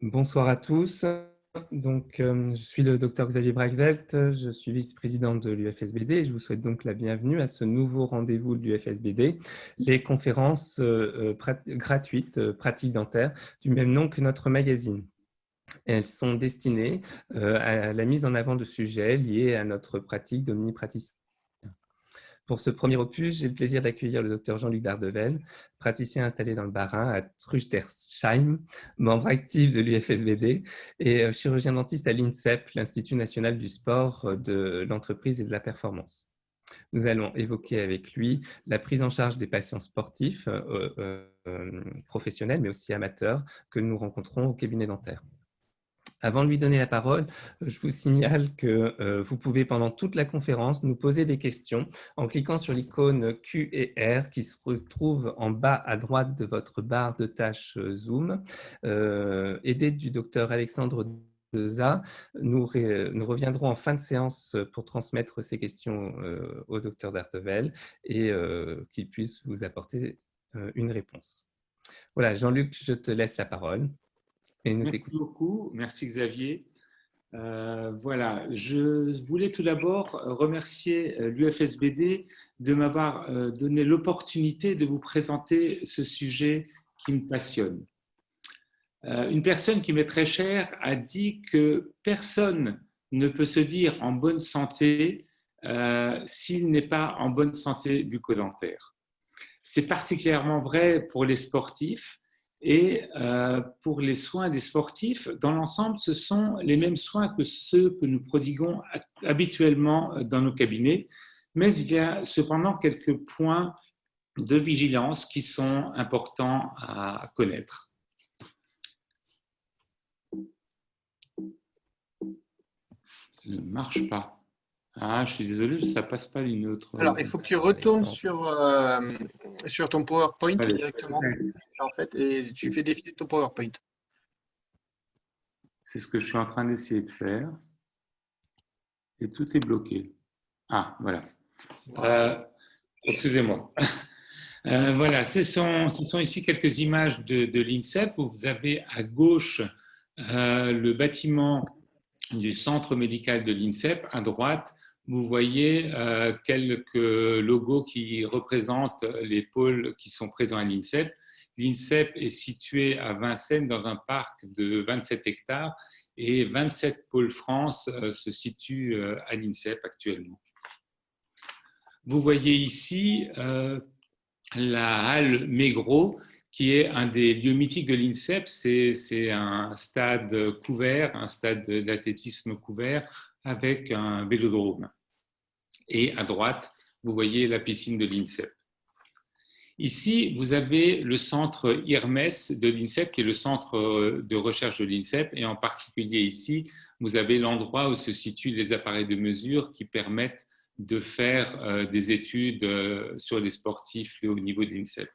Bonsoir à tous. Je suis le docteur Xavier Bragvelt, je suis vice-président de l'UFSBD et je vous souhaite donc la bienvenue à ce nouveau rendez-vous de l'UFSBD, les conférences gratuites pratiques dentaires du même nom que notre magazine. Elles sont destinées à la mise en avant de sujets liés à notre pratique d'omnipraticien. Pour ce premier opus, j'ai le plaisir d'accueillir le docteur Jean-Luc Dardevel, praticien installé dans le Bas-Rhin à Truchtersheim, membre actif de l'UFSBD et chirurgien dentiste à l'INSEP, l'Institut national du sport, de l'entreprise et de la performance. Nous allons évoquer avec lui la prise en charge des patients sportifs, professionnels, mais aussi amateurs, que nous rencontrons au cabinet dentaire. Avant de lui donner la parole, je vous signale que vous pouvez pendant toute la conférence nous poser des questions en cliquant sur l'icône Q et R qui se retrouve en bas à droite de votre barre de tâches Zoom. Aidé du docteur Alexandre Deza, nous reviendrons en fin de séance pour transmettre ces questions au docteur Dardevel et qu'il puisse vous apporter une réponse. Voilà, Jean-Luc, je te laisse la parole. Merci beaucoup, merci Xavier. Voilà, je voulais tout d'abord remercier l'UFSBD de m'avoir donné l'opportunité de vous présenter ce sujet qui me passionne. Une personne qui m'est très chère a dit que personne ne peut se dire en bonne santé s'il n'est pas en bonne santé bucco-dentaire. C'est particulièrement vrai pour les sportifs. Et pour les soins des sportifs, dans l'ensemble, ce sont les mêmes soins que ceux que nous prodiguons habituellement dans nos cabinets, mais il y a cependant quelques points de vigilance qui sont importants à connaître. Ça ne marche pas. Ah, je suis désolé, ça ne passe pas une autre. Alors, il faut que tu retournes sur ton PowerPoint directement, en fait, et tu fais défiler ton PowerPoint. C'est ce que je suis en train d'essayer de faire. Et tout est bloqué. Ah, voilà. Excusez-moi. Voilà, ce sont ici quelques images de l'INSEP. Vous avez à gauche le bâtiment du centre médical de l'INSEP. À droite, vous voyez quelques logos qui représentent les pôles qui sont présents à l'INSEP. L'INSEP est situé à Vincennes dans un parc de 27 hectares et 27 pôles France se situent à l'INSEP actuellement. Vous voyez ici la halle Mégros, qui est un des lieux mythiques de l'INSEP. C'est un stade couvert, un stade d'athlétisme couvert avec un vélodrome. Et à droite, vous voyez la piscine de l'INSEP. Ici, vous avez le centre IRMES de l'INSEP, qui est le centre de recherche de l'INSEP, et en particulier ici, vous avez l'endroit où se situent les appareils de mesure qui permettent de faire des études sur les sportifs de haut niveau de l'INSEP.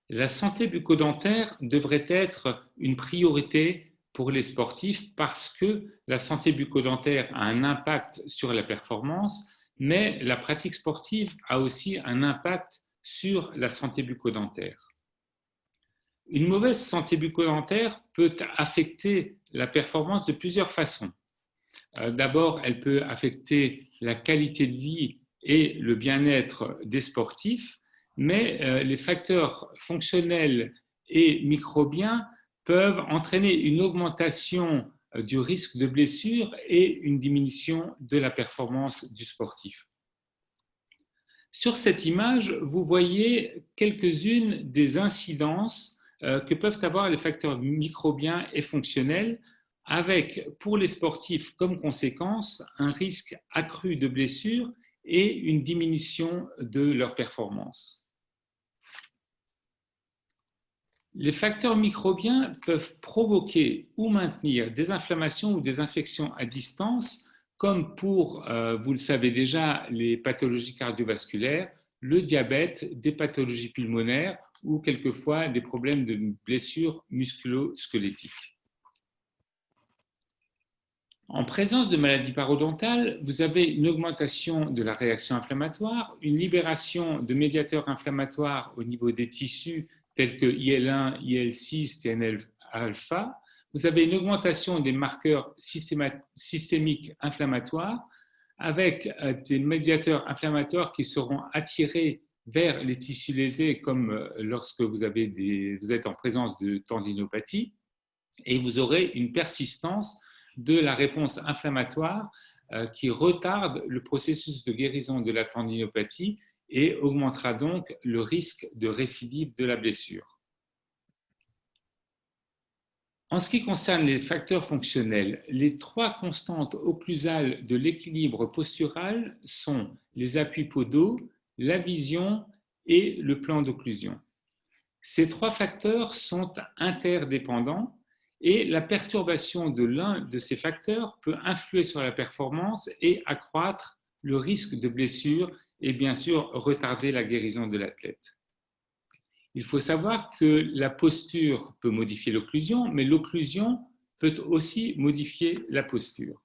La santé bucco-dentaire devrait être une priorité pour les sportifs parce que la santé bucco-dentaire a un impact sur la performance, mais la pratique sportive a aussi un impact sur la santé bucco-dentaire. Une mauvaise santé bucco-dentaire peut affecter la performance de plusieurs façons. D'abord, elle peut affecter la qualité de vie et le bien-être des sportifs, mais les facteurs fonctionnels et microbiens peuvent entraîner une augmentation du risque de blessure et une diminution de la performance du sportif. Sur cette image, vous voyez quelques-unes des incidences que peuvent avoir les facteurs microbiens et fonctionnels, avec, pour les sportifs comme conséquence, un risque accru de blessure et une diminution de leur performance. Les facteurs microbiens peuvent provoquer ou maintenir des inflammations ou des infections à distance, comme pour, vous le savez déjà, les pathologies cardiovasculaires, le diabète, des pathologies pulmonaires ou quelquefois des problèmes de blessures musculo-squelettiques. En présence de maladies parodontales, vous avez une augmentation de la réaction inflammatoire, une libération de médiateurs inflammatoires au niveau des tissus tels que IL1, IL6, TNF-alpha, vous avez une augmentation des marqueurs systémiques inflammatoires avec des médiateurs inflammatoires qui seront attirés vers les tissus lésés, comme lorsque vous êtes en présence de tendinopathie, et vous aurez une persistance de la réponse inflammatoire qui retarde le processus de guérison de la tendinopathie et augmentera donc le risque de récidive de la blessure. En ce qui concerne les facteurs fonctionnels, les trois constantes occlusales de l'équilibre postural sont les appuis podaux, la vision et le plan d'occlusion. Ces trois facteurs sont interdépendants et la perturbation de l'un de ces facteurs peut influer sur la performance et accroître le risque de blessure et bien sûr retarder la guérison de l'athlète. Il faut savoir que la posture peut modifier l'occlusion, mais l'occlusion peut aussi modifier la posture.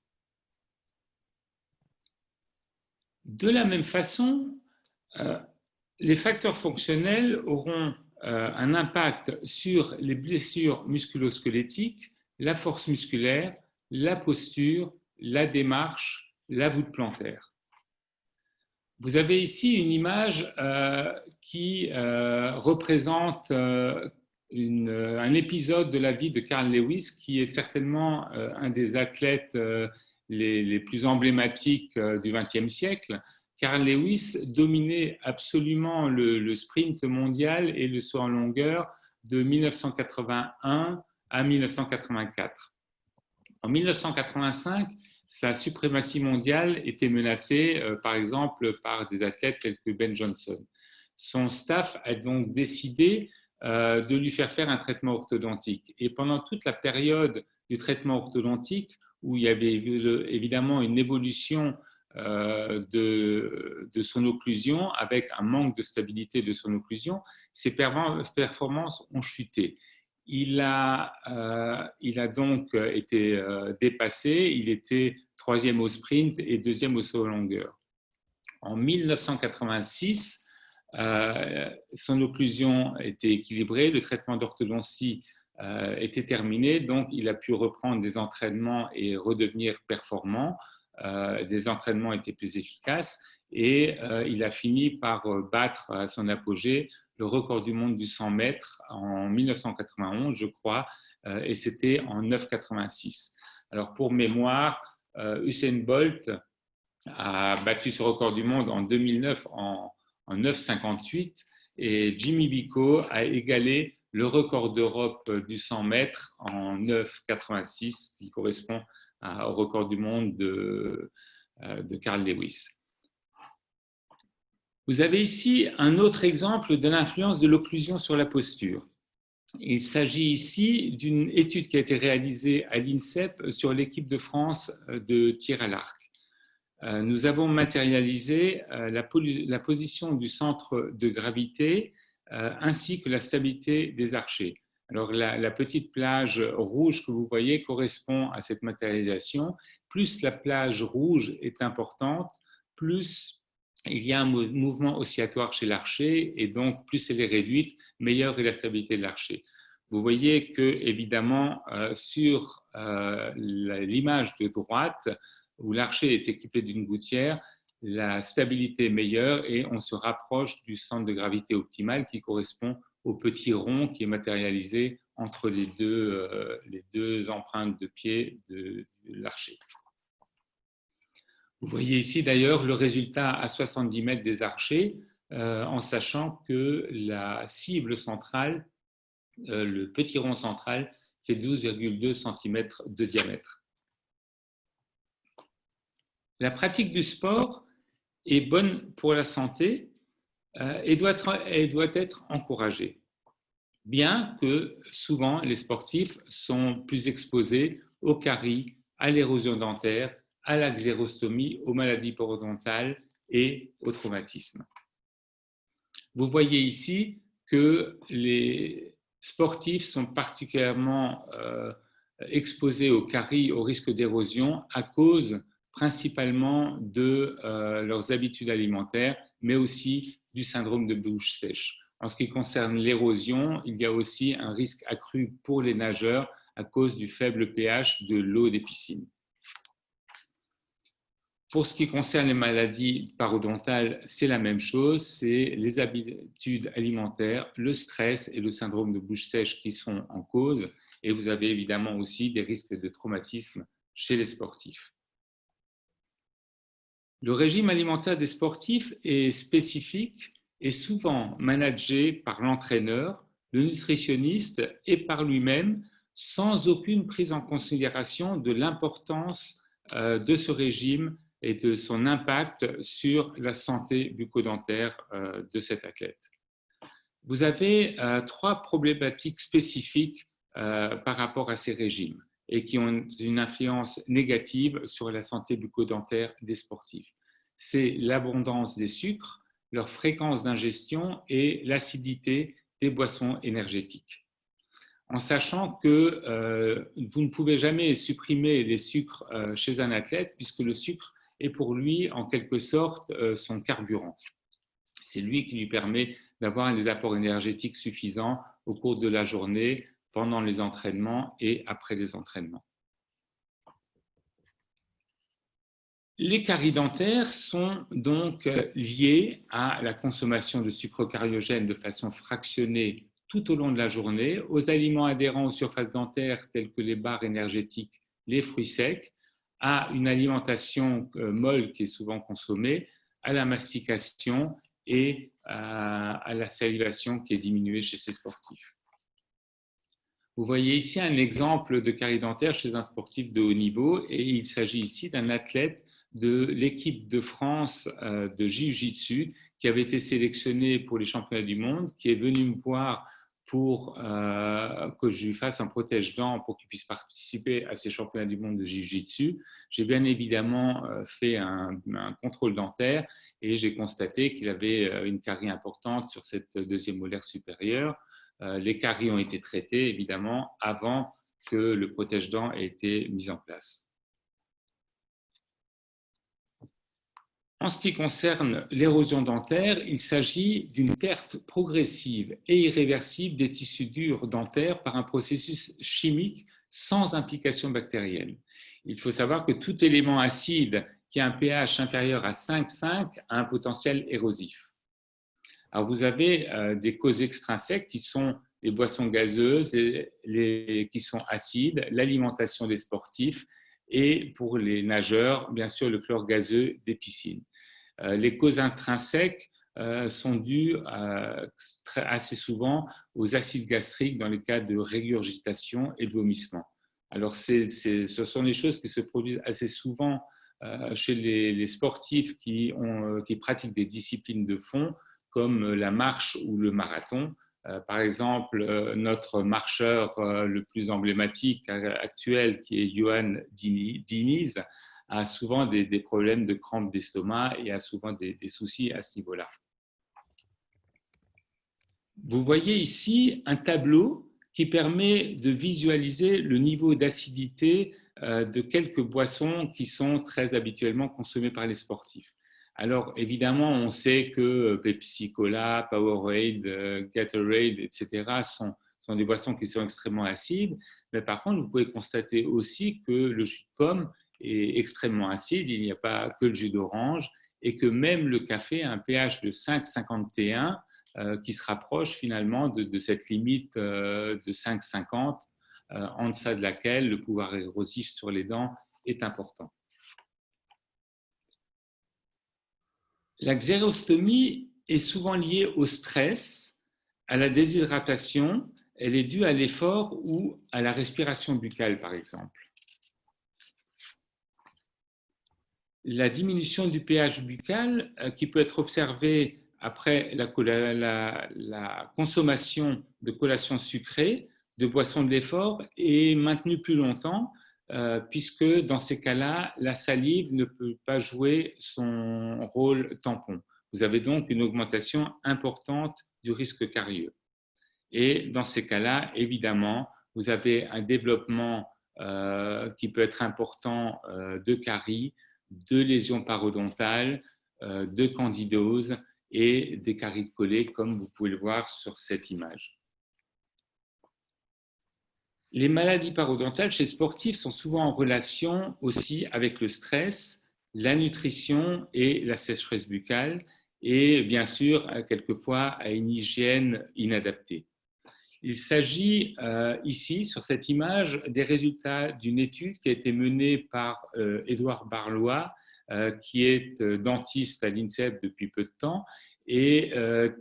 De la même façon, les facteurs fonctionnels auront un impact sur les blessures musculo-squelettiques, la force musculaire, la posture, la démarche, la voûte plantaire. Vous avez ici une image qui représente un épisode de la vie de Carl Lewis, qui est certainement un des athlètes les plus emblématiques du XXe siècle. Carl Lewis dominait absolument le sprint mondial et le saut en longueur de 1981 à 1984. En 1985, sa suprématie mondiale était menacée, par exemple, par des athlètes tels que Ben Johnson. Son staff a donc décidé de lui faire un traitement orthodontique. Et pendant toute la période du traitement orthodontique, où il y avait évidemment une évolution de son occlusion, avec un manque de stabilité de son occlusion, ses performances ont chuté. Il a donc été dépassé, il était troisième au sprint et deuxième au saut en longueur. En 1986, son occlusion était équilibrée, le traitement d'orthodontie était terminé, donc il a pu reprendre des entraînements et redevenir performant. Des entraînements étaient plus efficaces et il a fini par battre à son apogée le record du monde du 100 mètres en 1991, je crois, et c'était en 9,86. Alors pour mémoire, Usain Bolt a battu ce record du monde en 2009 en 9,58 et Jimmy Bicot a égalé le record d'Europe du 100 mètres en 9,86, qui correspond au record du monde de Carl Lewis. Vous avez ici un autre exemple de l'influence de l'occlusion sur la posture. Il s'agit ici d'une étude qui a été réalisée à l'INSEP sur l'équipe de France de tir à l'arc. Nous avons matérialisé la position du centre de gravité ainsi que la stabilité des archers. Alors la petite plage rouge que vous voyez correspond à cette matérialisation. Plus la plage rouge est importante, plus il y a un mouvement oscillatoire chez l'archer et donc plus elle est réduite, meilleure est la stabilité de l'archer. Vous voyez que évidemment sur l'image de droite où l'archer est équipé d'une gouttière, la stabilité est meilleure et on se rapproche du centre de gravité optimal qui correspond au petit rond qui est matérialisé entre les deux empreintes de pied de l'archer. Vous voyez ici d'ailleurs le résultat à 70 mètres des archers, en sachant que la cible centrale, le petit rond central, fait 12,2 cm de diamètre. La pratique du sport est bonne pour la santé et doit être encouragée, bien que souvent les sportifs sont plus exposés aux caries, à l'érosion dentaire, à la xérostomie, aux maladies parodontales et aux traumatismes. Vous voyez ici que les sportifs sont particulièrement exposés aux caries, au risque d'érosion à cause principalement de leurs habitudes alimentaires, mais aussi du syndrome de bouche sèche. En ce qui concerne l'érosion, il y a aussi un risque accru pour les nageurs à cause du faible pH de l'eau des piscines. Pour ce qui concerne les maladies parodontales, c'est la même chose, c'est les habitudes alimentaires, le stress et le syndrome de bouche sèche qui sont en cause. Et vous avez évidemment aussi des risques de traumatisme chez les sportifs. Le régime alimentaire des sportifs est spécifique et souvent managé par l'entraîneur, le nutritionniste et par lui-même, sans aucune prise en considération de l'importance de ce régime et de son impact sur la santé bucco-dentaire de cet athlète. Vous avez 3 problématiques spécifiques par rapport à ces régimes et qui ont une influence négative sur la santé bucco-dentaire des sportifs. C'est l'abondance des sucres, leur fréquence d'ingestion et l'acidité des boissons énergétiques. En sachant que vous ne pouvez jamais supprimer les sucres chez un athlète puisque le sucre est pour lui en quelque sorte son carburant. C'est lui qui lui permet d'avoir des apports énergétiques suffisants au cours de la journée, pendant les entraînements et après les entraînements. Les caries dentaires sont donc liées à la consommation de sucre cariogène de façon fractionnée tout au long de la journée, aux aliments adhérents aux surfaces dentaires tels que les barres énergétiques, les fruits secs, à une alimentation molle qui est souvent consommée, à la mastication et à la salivation qui est diminuée chez ces sportifs. Vous voyez ici un exemple de carie dentaire chez un sportif de haut niveau et il s'agit ici d'un athlète de l'équipe de France de Jiu-Jitsu qui avait été sélectionné pour les championnats du monde, qui est venu me voir pour que je lui fasse un protège-dents pour qu'il puisse participer à ces championnats du monde de Jiu-Jitsu. J'ai bien évidemment fait un contrôle dentaire et j'ai constaté qu'il avait une carie importante sur cette deuxième molaire supérieure. Les caries ont été traitées, évidemment, avant que le protège-dents ait été mis en place. En ce qui concerne l'érosion dentaire, il s'agit d'une perte progressive et irréversible des tissus durs dentaires par un processus chimique sans implication bactérienne. Il faut savoir que tout élément acide qui a un pH inférieur à 5,5 a un potentiel érosif. Alors, vous avez des causes extrinsèques qui sont les boissons gazeuses, qui sont acides, l'alimentation des sportifs et pour les nageurs, bien sûr, le chlore gazeux des piscines. Les causes intrinsèques sont dues assez souvent aux acides gastriques dans les cas de régurgitation et de vomissement. Alors, ce sont des choses qui se produisent assez souvent chez les sportifs qui pratiquent des disciplines de fond, comme la marche ou le marathon. Par exemple, notre marcheur le plus emblématique actuel, qui est Johan Diniz, a souvent des problèmes de crampes d'estomac et a souvent des soucis à ce niveau-là. Vous voyez ici un tableau qui permet de visualiser le niveau d'acidité de quelques boissons qui sont très habituellement consommées par les sportifs. Alors, évidemment, on sait que Pepsi Cola, Powerade, Gatorade, etc. sont des boissons qui sont extrêmement acides. Mais par contre, vous pouvez constater aussi que le jus de pomme est extrêmement acide. Il n'y a pas que le jus d'orange et que même le café a un pH de 5,51 qui se rapproche finalement de cette limite de 5,50 en deçà de laquelle le pouvoir érosif sur les dents est important. La xérostomie est souvent liée au stress, à la déshydratation. Elle est due à l'effort ou à la respiration buccale, par exemple. La diminution du pH buccal, qui peut être observée après la consommation de collations sucrées, de boissons de l'effort, est maintenue plus longtemps, puisque dans ces cas-là, la salive ne peut pas jouer son rôle tampon. Vous avez donc une augmentation importante du risque carieux. Et dans ces cas-là, évidemment, vous avez un développement qui peut être important de caries, de lésions parodontales, de candidose et des caries collées, comme vous pouvez le voir sur cette image. Les maladies parodontales chez les sportifs sont souvent en relation aussi avec le stress, la nutrition et la sécheresse buccale, et bien sûr, quelquefois, à une hygiène inadaptée. Il s'agit ici, sur cette image, des résultats d'une étude qui a été menée par Édouard Barlois, qui est dentiste à l'INSEP depuis peu de temps et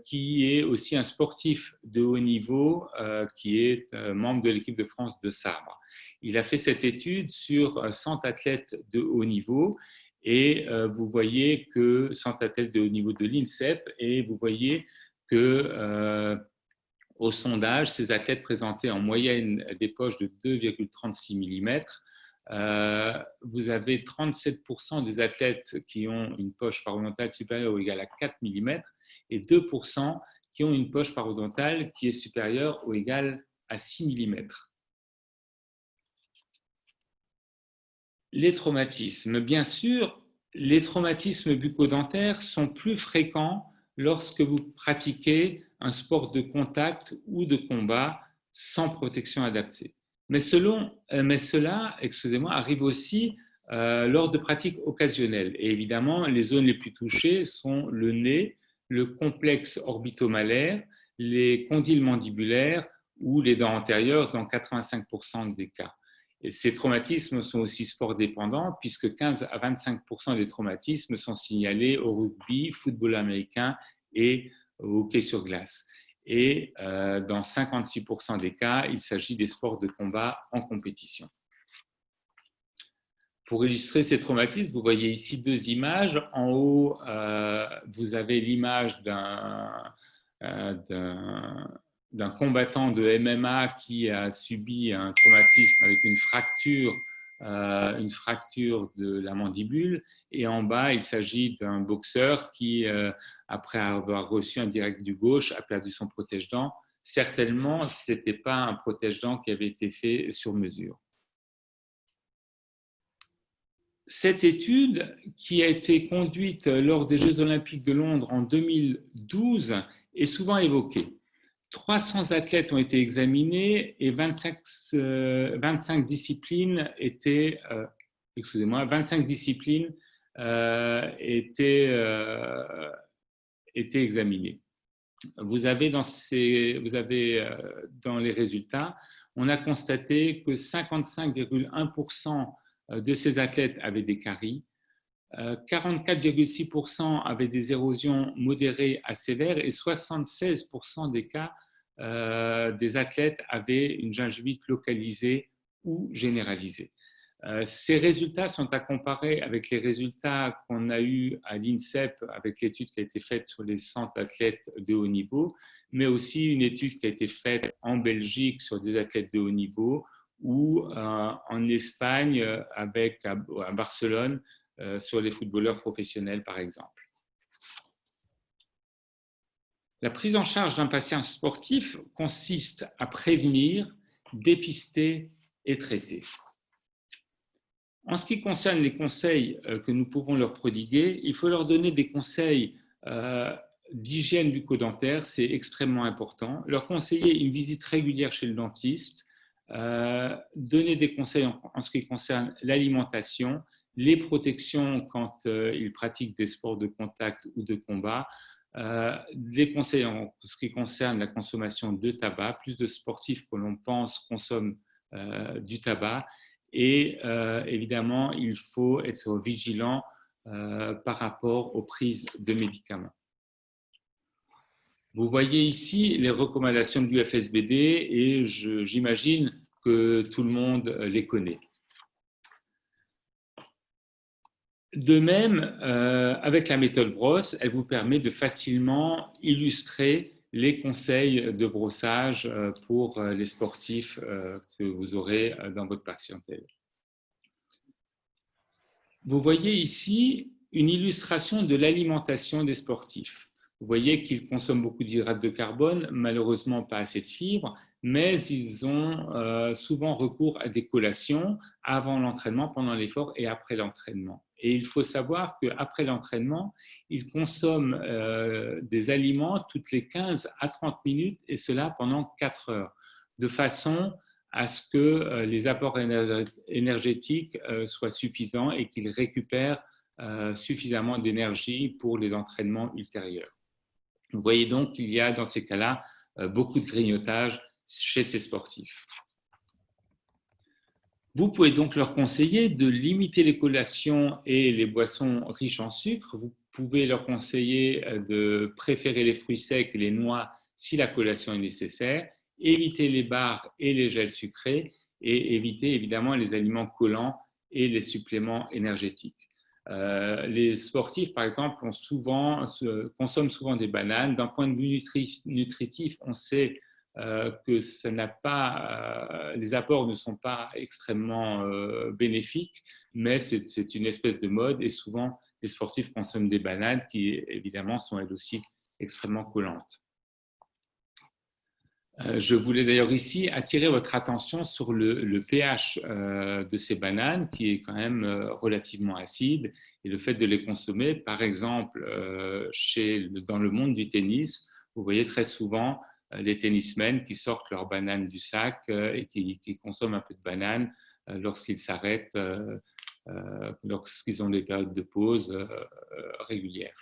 qui est aussi un sportif de haut niveau, qui est membre de l'équipe de France de sabre. Il a fait cette étude sur 100 athlètes de haut niveau et vous voyez que 100 athlètes de haut niveau de l'INSEP, et vous voyez que au sondage, ces athlètes présentaient en moyenne des poches de 2,36 mm. Vous avez 37% des athlètes qui ont une poche parodontale supérieure ou égale à 4 mm et 2% qui ont une poche parodontale qui est supérieure ou égale à 6 mm. Les traumatismes. Bien sûr, les traumatismes bucco-dentaires sont plus fréquents lorsque vous pratiquez un sport de contact ou de combat sans protection adaptée. Mais cela, arrive aussi lors de pratiques occasionnelles. Et évidemment, les zones les plus touchées sont le nez, le complexe orbitomalaire, les condyles mandibulaires ou les dents antérieures dans 85% des cas. Et ces traumatismes sont aussi sport dépendants puisque 15 à 25% des traumatismes sont signalés au rugby, football américain et au hockey sur glace. Et dans 56% des cas, il s'agit des sports de combat en compétition. Pour illustrer ces traumatismes, vous voyez ici deux images. En haut, vous avez l'image d'un combattant de MMA qui a subi un traumatisme avec une fracture de la mandibule. Et en bas, il s'agit d'un boxeur qui, après avoir reçu un direct du gauche, a perdu son protège-dents. Certainement, ce n'était pas un protège-dents qui avait été fait sur mesure. Cette étude, qui a été conduite lors des Jeux Olympiques de Londres en 2012, est souvent évoquée. 300 athlètes ont été examinés et 25 disciplines étaient examinées. Vous avez dans les résultats, on a constaté que 55,1% de ces athlètes avaient des caries, 44,6% avaient des érosions modérées à sévères et 76% des cas des athlètes avaient une gingivite localisée ou généralisée. Ces résultats sont à comparer avec les résultats qu'on a eus à l'INSEP avec l'étude qui a été faite sur les 100 athlètes de haut niveau, mais aussi une étude qui a été faite en Belgique sur des athlètes de haut niveau ou en Espagne à Barcelone sur les footballeurs professionnels par exemple. La prise en charge d'un patient sportif consiste à prévenir, dépister et traiter. En ce qui concerne les conseils que nous pouvons leur prodiguer, il faut leur donner des conseils d'hygiène bucco-dentaire, c'est extrêmement important. Leur conseiller une visite régulière chez le dentiste, donner des conseils en ce qui concerne l'alimentation, les protections quand ils pratiquent des sports de contact ou de combat, les conseils en ce qui concerne la consommation de tabac. Plus de sportifs que l'on pense consomment du tabac. Et évidemment, il faut être vigilant par rapport aux prises de médicaments. Vous voyez ici les recommandations de l'UFSBD et j'imagine que tout le monde les connaît. De même, avec la méthode brosse, elle vous permet de facilement illustrer les conseils de brossage pour les sportifs que vous aurez dans votre patientèle. Vous voyez ici une illustration de l'alimentation des sportifs. Vous voyez qu'ils consomment beaucoup d'hydrates de carbone, malheureusement pas assez de fibres, mais ils ont souvent recours à des collations avant l'entraînement, pendant l'effort et après l'entraînement. Et il faut savoir qu'après l'entraînement, ils consomment des aliments toutes les 15 à 30 minutes et cela pendant 4 heures, de façon à ce que les apports énergétiques soient suffisants et qu'ils récupèrent suffisamment d'énergie pour les entraînements ultérieurs. Vous voyez donc qu'il y a dans ces cas-là beaucoup de grignotage chez ces sportifs. Vous pouvez donc leur conseiller de limiter les collations et les boissons riches en sucre. Vous pouvez leur conseiller de préférer les fruits secs et les noix si la collation est nécessaire, éviter les bars et les gels sucrés et éviter évidemment les aliments collants et les suppléments énergétiques. Les sportifs, par exemple, consomment souvent des bananes. D'un point de vue nutritif, on sait que les apports ne sont pas extrêmement bénéfiques, mais c'est une espèce de mode et souvent les sportifs consomment des bananes qui évidemment sont elles aussi extrêmement collantes. Je voulais d'ailleurs ici attirer votre attention sur le pH de ces bananes qui est quand même relativement acide et le fait de les consommer, par exemple dans le monde du tennis, vous voyez très souvent les tennismen qui sortent leurs bananes du sac et qui consomment un peu de bananes lorsqu'ils s'arrêtent, lorsqu'ils ont des périodes de pause régulières.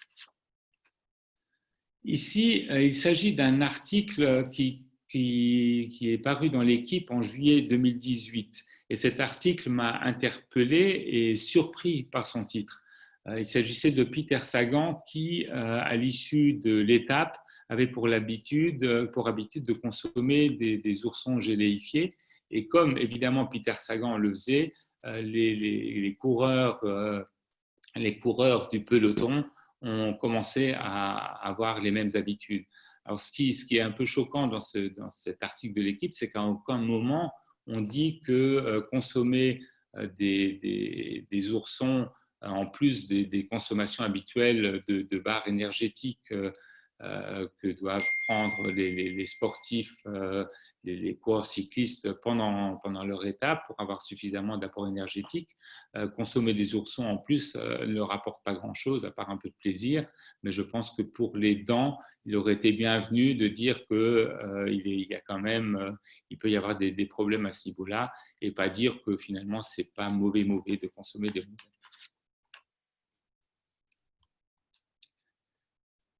Ici, il s'agit d'un article qui est paru dans l'Équipe en juillet 2018. Et cet article m'a interpellé et surpris par son titre. Il s'agissait de Peter Sagan qui, à l'issue de l'étape, avait pour habitude de consommer des oursons géléifiés. Et comme évidemment Peter Sagan le faisait, les coureurs du peloton ont commencé à avoir les mêmes habitudes. Alors, ce qui est un peu choquant dans cet article de l'Équipe, c'est qu'à aucun moment on dit que consommer des oursons en plus des consommations habituelles de barres énergétiques que doivent prendre les sportifs, les coureurs cyclistes pendant leur étape pour avoir suffisamment d'apport énergétique. Consommer des oursons en plus ne leur apporte pas grand-chose à part un peu de plaisir, mais je pense que pour les dents, il aurait été bienvenu de dire qu'il y a quand même, il peut y avoir des problèmes à ce niveau-là et pas dire que finalement c'est pas mauvais de consommer des oursons.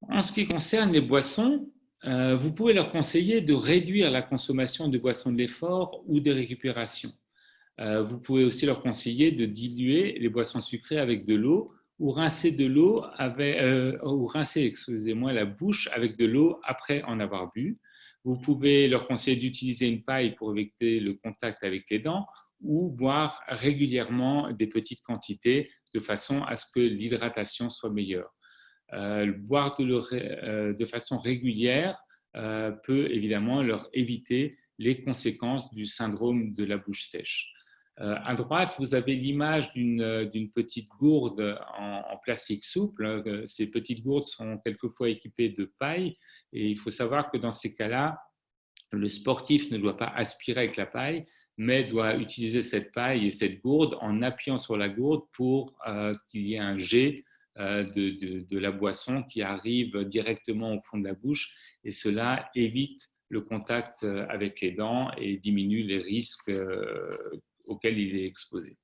En ce qui concerne les boissons, vous pouvez leur conseiller de réduire la consommation de boissons de l'effort ou de récupération. Vous pouvez aussi leur conseiller de diluer les boissons sucrées avec de l'eau ou rincer la bouche avec de l'eau après en avoir bu. Vous pouvez leur conseiller d'utiliser une paille pour éviter le contact avec les dents ou boire régulièrement des petites quantités de façon à ce que l'hydratation soit meilleure. Boire de façon régulière peut évidemment leur éviter les conséquences du syndrome de la bouche sèche. À droite, vous avez l'image d'une petite gourde en plastique souple. Ces petites gourdes sont quelquefois équipées de paille et il faut savoir que dans ces cas-là, le sportif ne doit pas aspirer avec la paille, mais doit utiliser cette paille et cette gourde en appuyant sur la gourde pour qu'il y ait un jet de la boisson qui arrive directement au fond de la bouche et cela évite le contact avec les dents et diminue les risques auxquels il est exposé.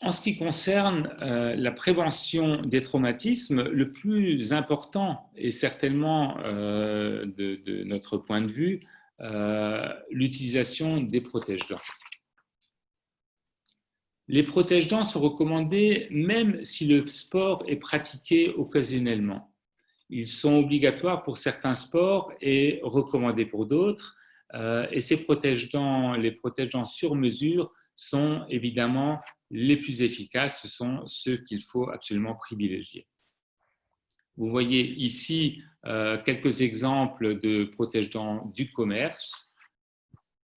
En ce qui concerne la prévention des traumatismes, le plus important est certainement de notre point de vue l'utilisation des protège-dents. Les protège-dents sont recommandés même si le sport est pratiqué occasionnellement. Ils sont obligatoires pour certains sports et recommandés pour d'autres. Et ces protège-dents, les protège-dents sur mesure sont évidemment les plus efficaces. Ce sont ceux qu'il faut absolument privilégier. Vous voyez ici quelques exemples de protège-dents du commerce.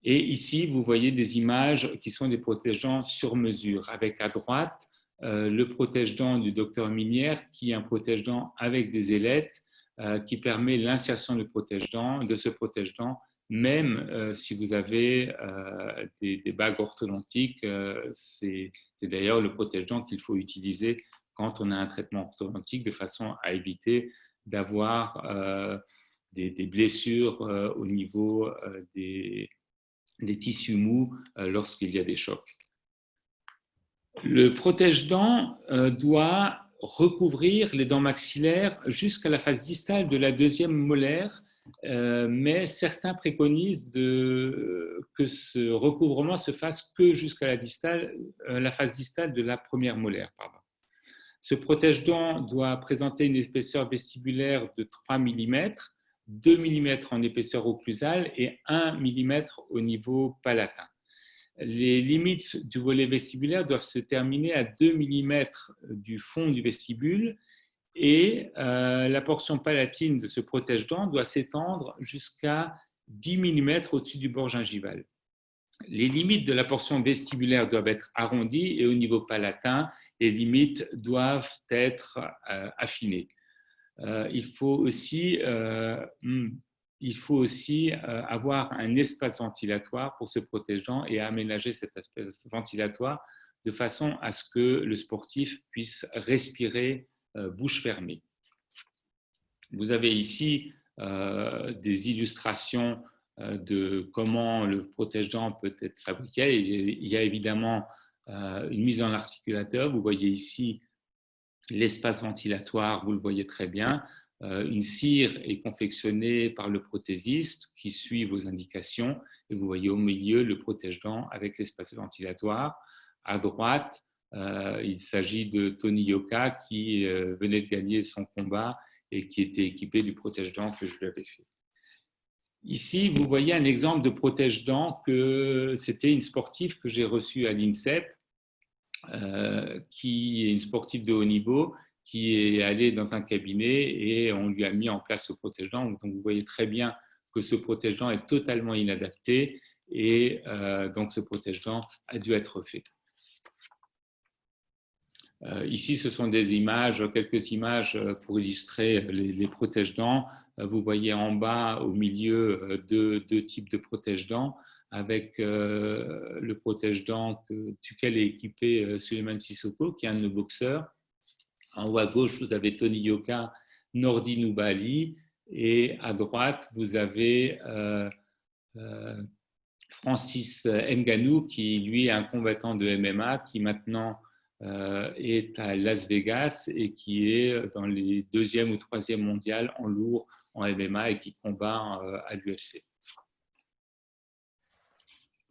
Et ici, vous voyez des images qui sont des protège-dents sur mesure, avec à droite le protège-dents du docteur Minière, qui est un protège-dents avec des ailettes qui permet l'insertion de ce protège-dents même si vous avez des bagues orthodontiques. C'est d'ailleurs le protège-dents qu'il faut utiliser quand on a un traitement orthodontique, de façon à éviter d'avoir des blessures au niveau des tissus mous lorsqu'il y a des chocs. Le protège-dents doit recouvrir les dents maxillaires jusqu'à la face distale de la deuxième molaire, mais certains préconisent que ce recouvrement se fasse que jusqu'à la face distale de la première molaire. Pardon. Ce protège-dents doit présenter une épaisseur vestibulaire de 3 mm, 2 mm en épaisseur occlusale et 1 mm au niveau palatin. Les limites du volet vestibulaire doivent se terminer à 2 mm du fond du vestibule et la portion palatine de ce protège-dents doit s'étendre jusqu'à 10 mm au-dessus du bord gingival. Les limites de la portion vestibulaire doivent être arrondies et au niveau palatin, les limites doivent être affinées. Il faut aussi avoir un espace ventilatoire pour ce protège-dents et aménager cet espace ventilatoire de façon à ce que le sportif puisse respirer bouche fermée. Vous avez ici des illustrations de comment le protège-dents peut être fabriqué. Il y a évidemment une mise en articulateur. Vous voyez ici l'espace ventilatoire, vous le voyez très bien. Une cire est confectionnée par le prothésiste qui suit vos indications. Et vous voyez au milieu le protège-dents avec l'espace ventilatoire. À droite, il s'agit de Tony Yoka qui venait de gagner son combat et qui était équipé du protège-dents que je lui avais fait. Ici, vous voyez un exemple de protège-dents que c'était une sportive que j'ai reçue à l'INSEP, qui est une sportive de haut niveau, qui est allée dans un cabinet et on lui a mis en place ce protège-dents. Donc, vous voyez très bien que ce protège-dents est totalement inadapté et donc ce protège-dents a dû être fait. Ici, ce sont des images, quelques images pour illustrer les protège-dents. Vous voyez en bas, au milieu, deux types de protège-dents avec le protège-dents duquel est équipé Suleiman Sissoko, qui est un de nos boxeurs. En haut à gauche, vous avez Tony Yoka, Nordi Noubali, et à droite, vous avez Francis Ngannou, qui lui est un combattant de MMA, qui maintenant est à Las Vegas et qui est dans les 2e ou 3e mondiales en lourd en MMA et qui combat à l'UFC.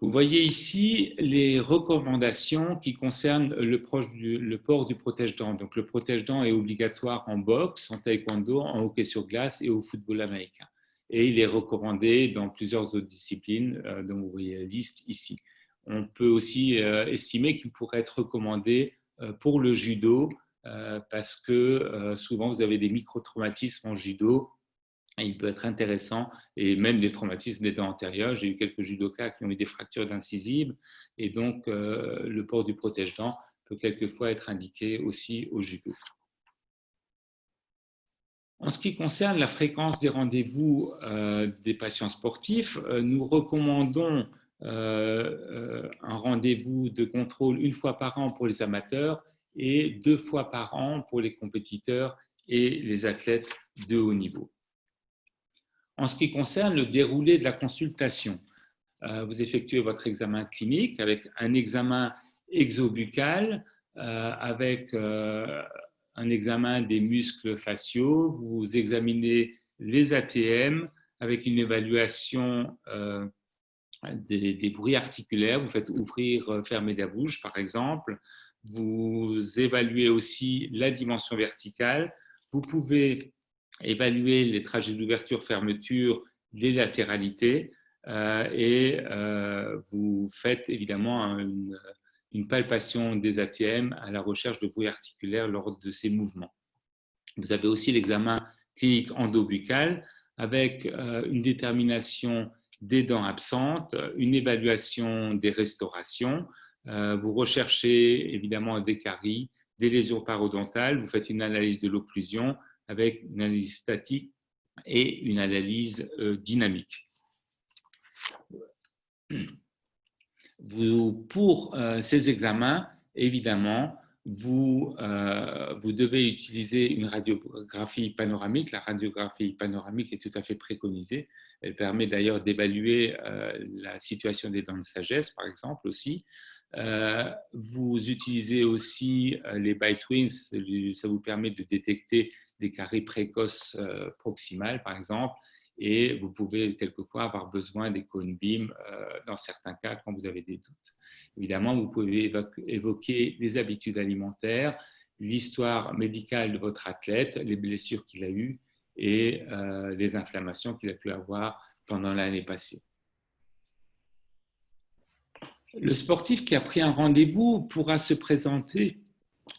Vous voyez ici les recommandations qui concernent le port du protège-dents. Donc, le protège-dents est obligatoire en boxe, en taekwondo, en hockey sur glace et au football américain. Et il est recommandé dans plusieurs autres disciplines, dont vous voyez la liste ici. On peut aussi estimer qu'il pourrait être recommandé pour le judo parce que souvent vous avez des micro-traumatismes en judo. Et il peut être intéressant, et même des traumatismes des dents antérieures. J'ai eu quelques judokas qui ont eu des fractures d'incisives, et donc le port du protège-dents peut quelquefois être indiqué aussi au judo. En ce qui concerne la fréquence des rendez-vous des patients sportifs, nous recommandons un rendez-vous de contrôle 1 fois par an pour les amateurs et 2 fois par an pour les compétiteurs et les athlètes de haut niveau. En ce qui concerne le déroulé de la consultation, vous effectuez votre examen clinique avec un examen exobuccal, avec un examen des muscles faciaux. Vous examinez les ATM avec une évaluation des bruits articulaires. Vous faites ouvrir, fermer la bouche, par exemple. Vous évaluez aussi la dimension verticale. Vous pouvez évaluer les trajets d'ouverture-fermeture, les latéralités et vous faites évidemment une palpation des ATM à la recherche de bruit articulaire lors de ces mouvements. Vous avez aussi l'examen clinique endobuccal avec une détermination des dents absentes, une évaluation des restaurations. Vous recherchez évidemment des caries, des lésions parodontales, vous faites une analyse de l'occlusion avec une analyse statique et une analyse dynamique. Pour ces examens, évidemment, vous devez utiliser une radiographie panoramique. La radiographie panoramique est tout à fait préconisée. Elle permet d'ailleurs d'évaluer la situation des dents de sagesse, par exemple, aussi. Vous utilisez aussi les bite-wings, ça vous permet de détecter des caries précoces proximales, par exemple, et vous pouvez quelquefois avoir besoin des cônes BIM dans certains cas quand vous avez des doutes. Évidemment, vous pouvez évoquer les habitudes alimentaires, l'histoire médicale de votre athlète, les blessures qu'il a eues et les inflammations qu'il a pu avoir pendant l'année passée. Le sportif qui a pris un rendez-vous pourra se présenter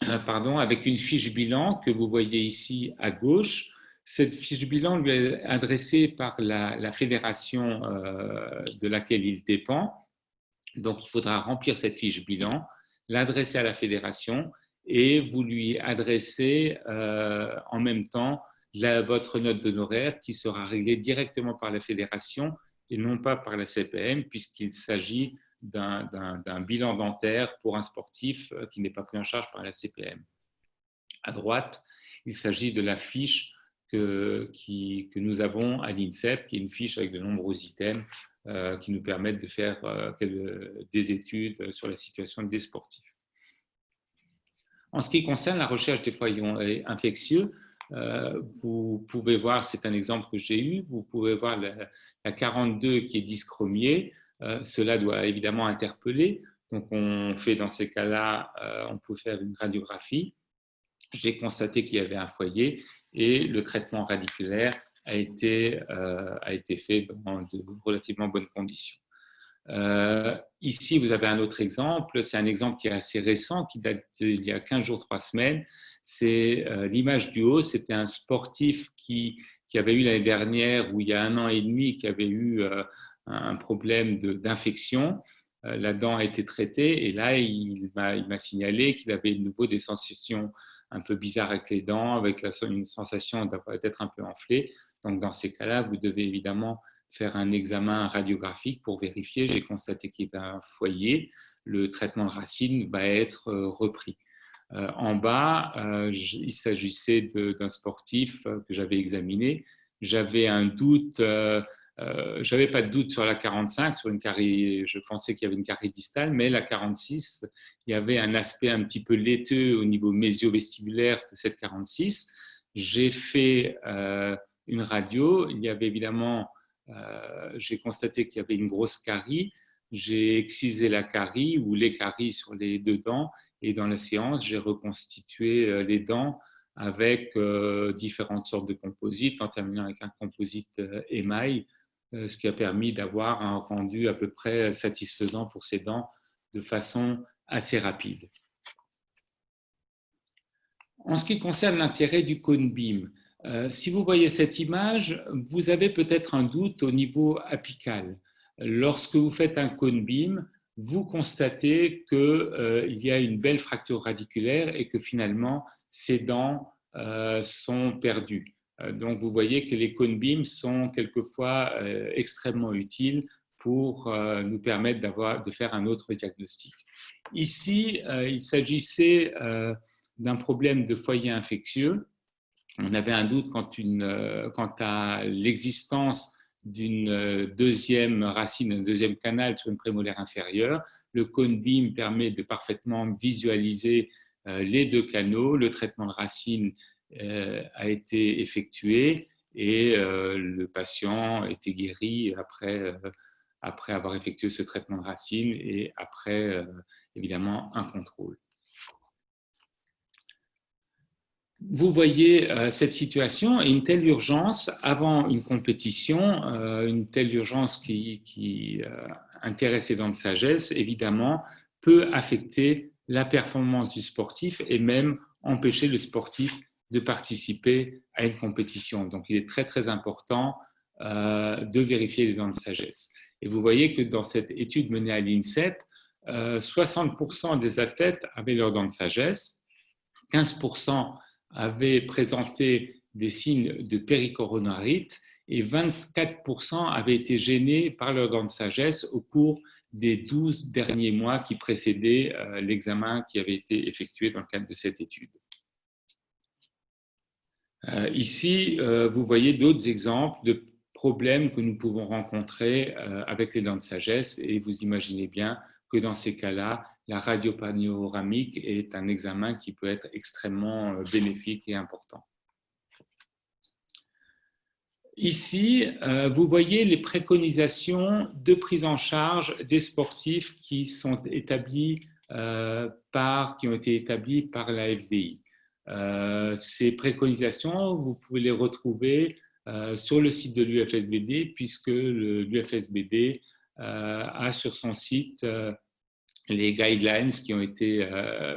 avec une fiche bilan que vous voyez ici à gauche. Cette fiche bilan lui est adressée par la fédération de laquelle il dépend. Donc, il faudra remplir cette fiche bilan, l'adresser à la fédération et vous lui adressez en même temps votre note d'honoraire qui sera réglée directement par la fédération et non pas par la CPM, puisqu'il s'agit d'un bilan dentaire pour un sportif qui n'est pas pris en charge par la CPM. À droite, il s'agit de la fiche que nous avons à l'INSEP, qui est une fiche avec de nombreux items qui nous permettent de faire des études sur la situation des sportifs. En ce qui concerne la recherche des foyers infectieux, vous pouvez voir, c'est un exemple que j'ai eu, vous pouvez voir la 42 qui est dyschromiée. Cela doit évidemment interpeller. Donc, on fait dans ces cas-là, on peut faire une radiographie. J'ai constaté qu'il y avait un foyer et le traitement radiculaire a été fait dans de relativement bonnes conditions. Ici, vous avez un autre exemple. C'est un exemple qui est assez récent, qui date d'il y a 15 jours, 3 semaines. C'est l'image du haut. C'était un sportif qui avait eu l'année dernière, ou il y a 1 an et demi, qui avait eu un problème d'infection. La dent a été traitée et là, il m'a signalé qu'il avait de nouveau des sensations un peu bizarres avec les dents, avec une sensation d'être un peu enflé. Donc, dans ces cas-là, vous devez évidemment faire un examen radiographique pour vérifier. J'ai constaté qu'il y avait un foyer. Le traitement de racine va être repris. En bas, il s'agissait d'un sportif que j'avais examiné. J'avais un doute, j'avais pas de doute sur la 45, sur une carie, je pensais qu'il y avait une carie distale, mais la 46, il y avait un aspect un petit peu laiteux au niveau mésio-vestibulaire de cette 46. J'ai fait une radio, il y avait évidemment, j'ai constaté qu'il y avait une grosse carie, j'ai excisé la carie ou les caries sur les 2 dents et dans la séance, j'ai reconstitué les dents avec différentes sortes de composites, en terminant avec un composite émail, ce qui a permis d'avoir un rendu à peu près satisfaisant pour ces dents de façon assez rapide. En ce qui concerne l'intérêt du cône BIM, si vous voyez cette image, vous avez peut-être un doute au niveau apical. Lorsque vous faites un cône BIM, vous constatez qu'il y a une belle fracture radiculaire et que finalement, ces dents sont perdues. Donc, vous voyez que les cônes BIM sont quelquefois extrêmement utiles pour nous permettre de faire un autre diagnostic. Ici, il s'agissait d'un problème de foyer infectieux. On avait un doute quant à l'existence d'une deuxième racine, un deuxième canal sur une prémolaire inférieure. Le cône BIM permet de parfaitement visualiser les 2 canaux. Le traitement de racine a été effectué et le patient a été guéri après avoir effectué ce traitement de racine et après, évidemment, un contrôle. Vous voyez cette situation et une telle urgence avant une compétition, une telle urgence qui intéresse les dents de sagesse, évidemment, peut affecter la performance du sportif et même empêcher le sportif de participer à une compétition. Donc, il est très, très important de vérifier les dents de sagesse. Et vous voyez que dans cette étude menée à l'INSEP, 60% des athlètes avaient leurs dents de sagesse, 15% avaient présenté des signes de péricoronarite et 24% avaient été gênés par leurs dents de sagesse au cours des 12 derniers mois qui précédaient l'examen qui avait été effectué dans le cadre de cette étude. Ici, vous voyez d'autres exemples de problèmes que nous pouvons rencontrer avec les dents de sagesse, et vous imaginez bien que dans ces cas-là, la radio panoramique est un examen qui peut être extrêmement bénéfique et important. Ici, vous voyez les préconisations de prise en charge des sportifs qui ont été établies par la FDI. Ces préconisations, vous pouvez les retrouver sur le site de l'UFSBD, puisque l'UFSBD a sur son site les guidelines qui ont été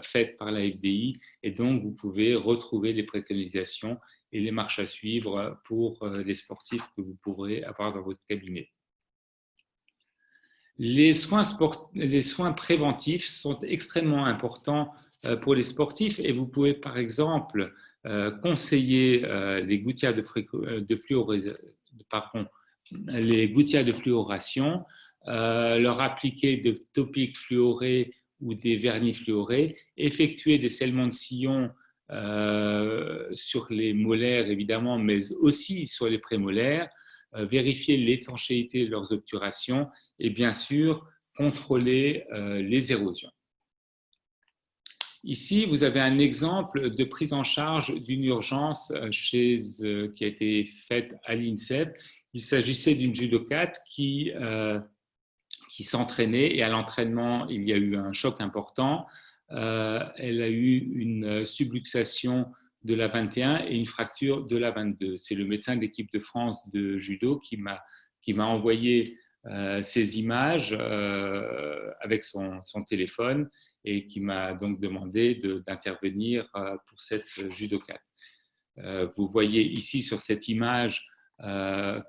faites par la FDI, et donc vous pouvez retrouver les préconisations et les marches à suivre pour les sportifs que vous pourrez avoir dans votre cabinet. Les soins préventifs sont extrêmement importants pour les sportifs, et vous pouvez par exemple conseiller les gouttières de fluoration, leur appliquer des topiques fluorés ou des vernis fluorés, effectuer des scellements de sillon sur les molaires évidemment, mais aussi sur les prémolaires, vérifier l'étanchéité de leurs obturations et bien sûr contrôler les érosions. Ici, vous avez un exemple de prise en charge d'une urgence qui a été faite à l'INSEP. Il s'agissait d'une judokate qui s'entraînait, et à l'entraînement, il y a eu un choc important. Elle a eu une subluxation de la 21 et une fracture de la 22. C'est le médecin de l'équipe de France de judo qui m'a envoyé ces images avec son téléphone, et qui m'a donc demandé d'intervenir pour cette judokate. Vous voyez ici sur cette image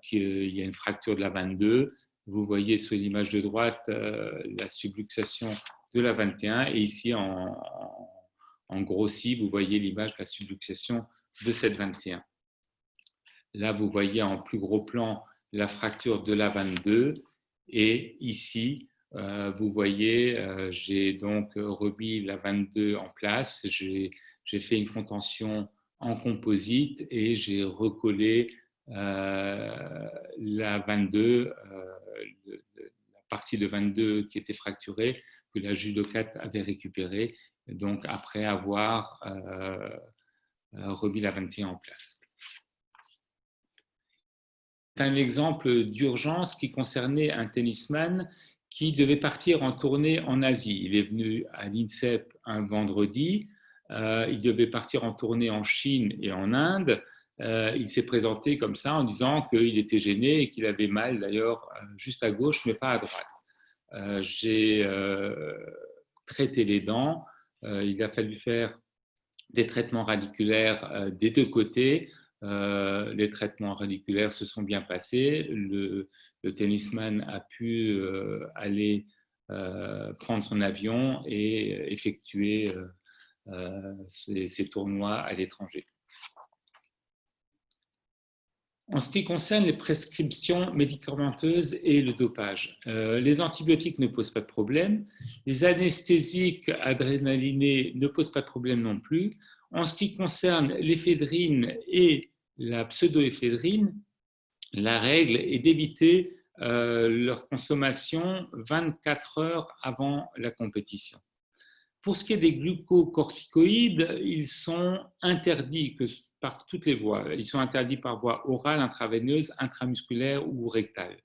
qu'il y a une fracture de la 22. Vous voyez sur l'image de droite la subluxation de la 21, et ici en grossi, vous voyez l'image de la subluxation de cette 21. Là, vous voyez en plus gros plan la fracture de la 22, et ici, vous voyez, j'ai donc remis la 22 en place, j'ai fait une contention en composite et j'ai recollé la 22, la partie de 22 qui était fracturée, que la judokate avait récupérée, donc après avoir remis la 21 en place. C'est un exemple d'urgence qui concernait un tennisman qui devait partir en tournée en Asie. Il est venu à l'INSEP un vendredi, il devait partir en tournée en Chine et en Inde. Il s'est présenté comme ça en disant qu'il était gêné et qu'il avait mal d'ailleurs juste à gauche mais pas à droite. J'ai traité les dents, il a fallu faire des traitements radiculaires des deux côtés. Les traitements radiculaires se sont bien passés. Le tennisman a pu aller prendre son avion et effectuer ses tournois à l'étranger. En ce qui concerne les prescriptions médicamenteuses et le dopage, les antibiotiques ne posent pas de problème, les anesthésiques adrénalinés ne posent pas de problème non plus. En ce qui concerne l'éphédrine et la pseudoéphédrine, la règle est d'éviter leur consommation 24 heures avant la compétition. Pour ce qui est des glucocorticoïdes, ils sont interdits par toutes les voies. Ils sont interdits par voie orale, intraveineuse, intramusculaire ou rectale.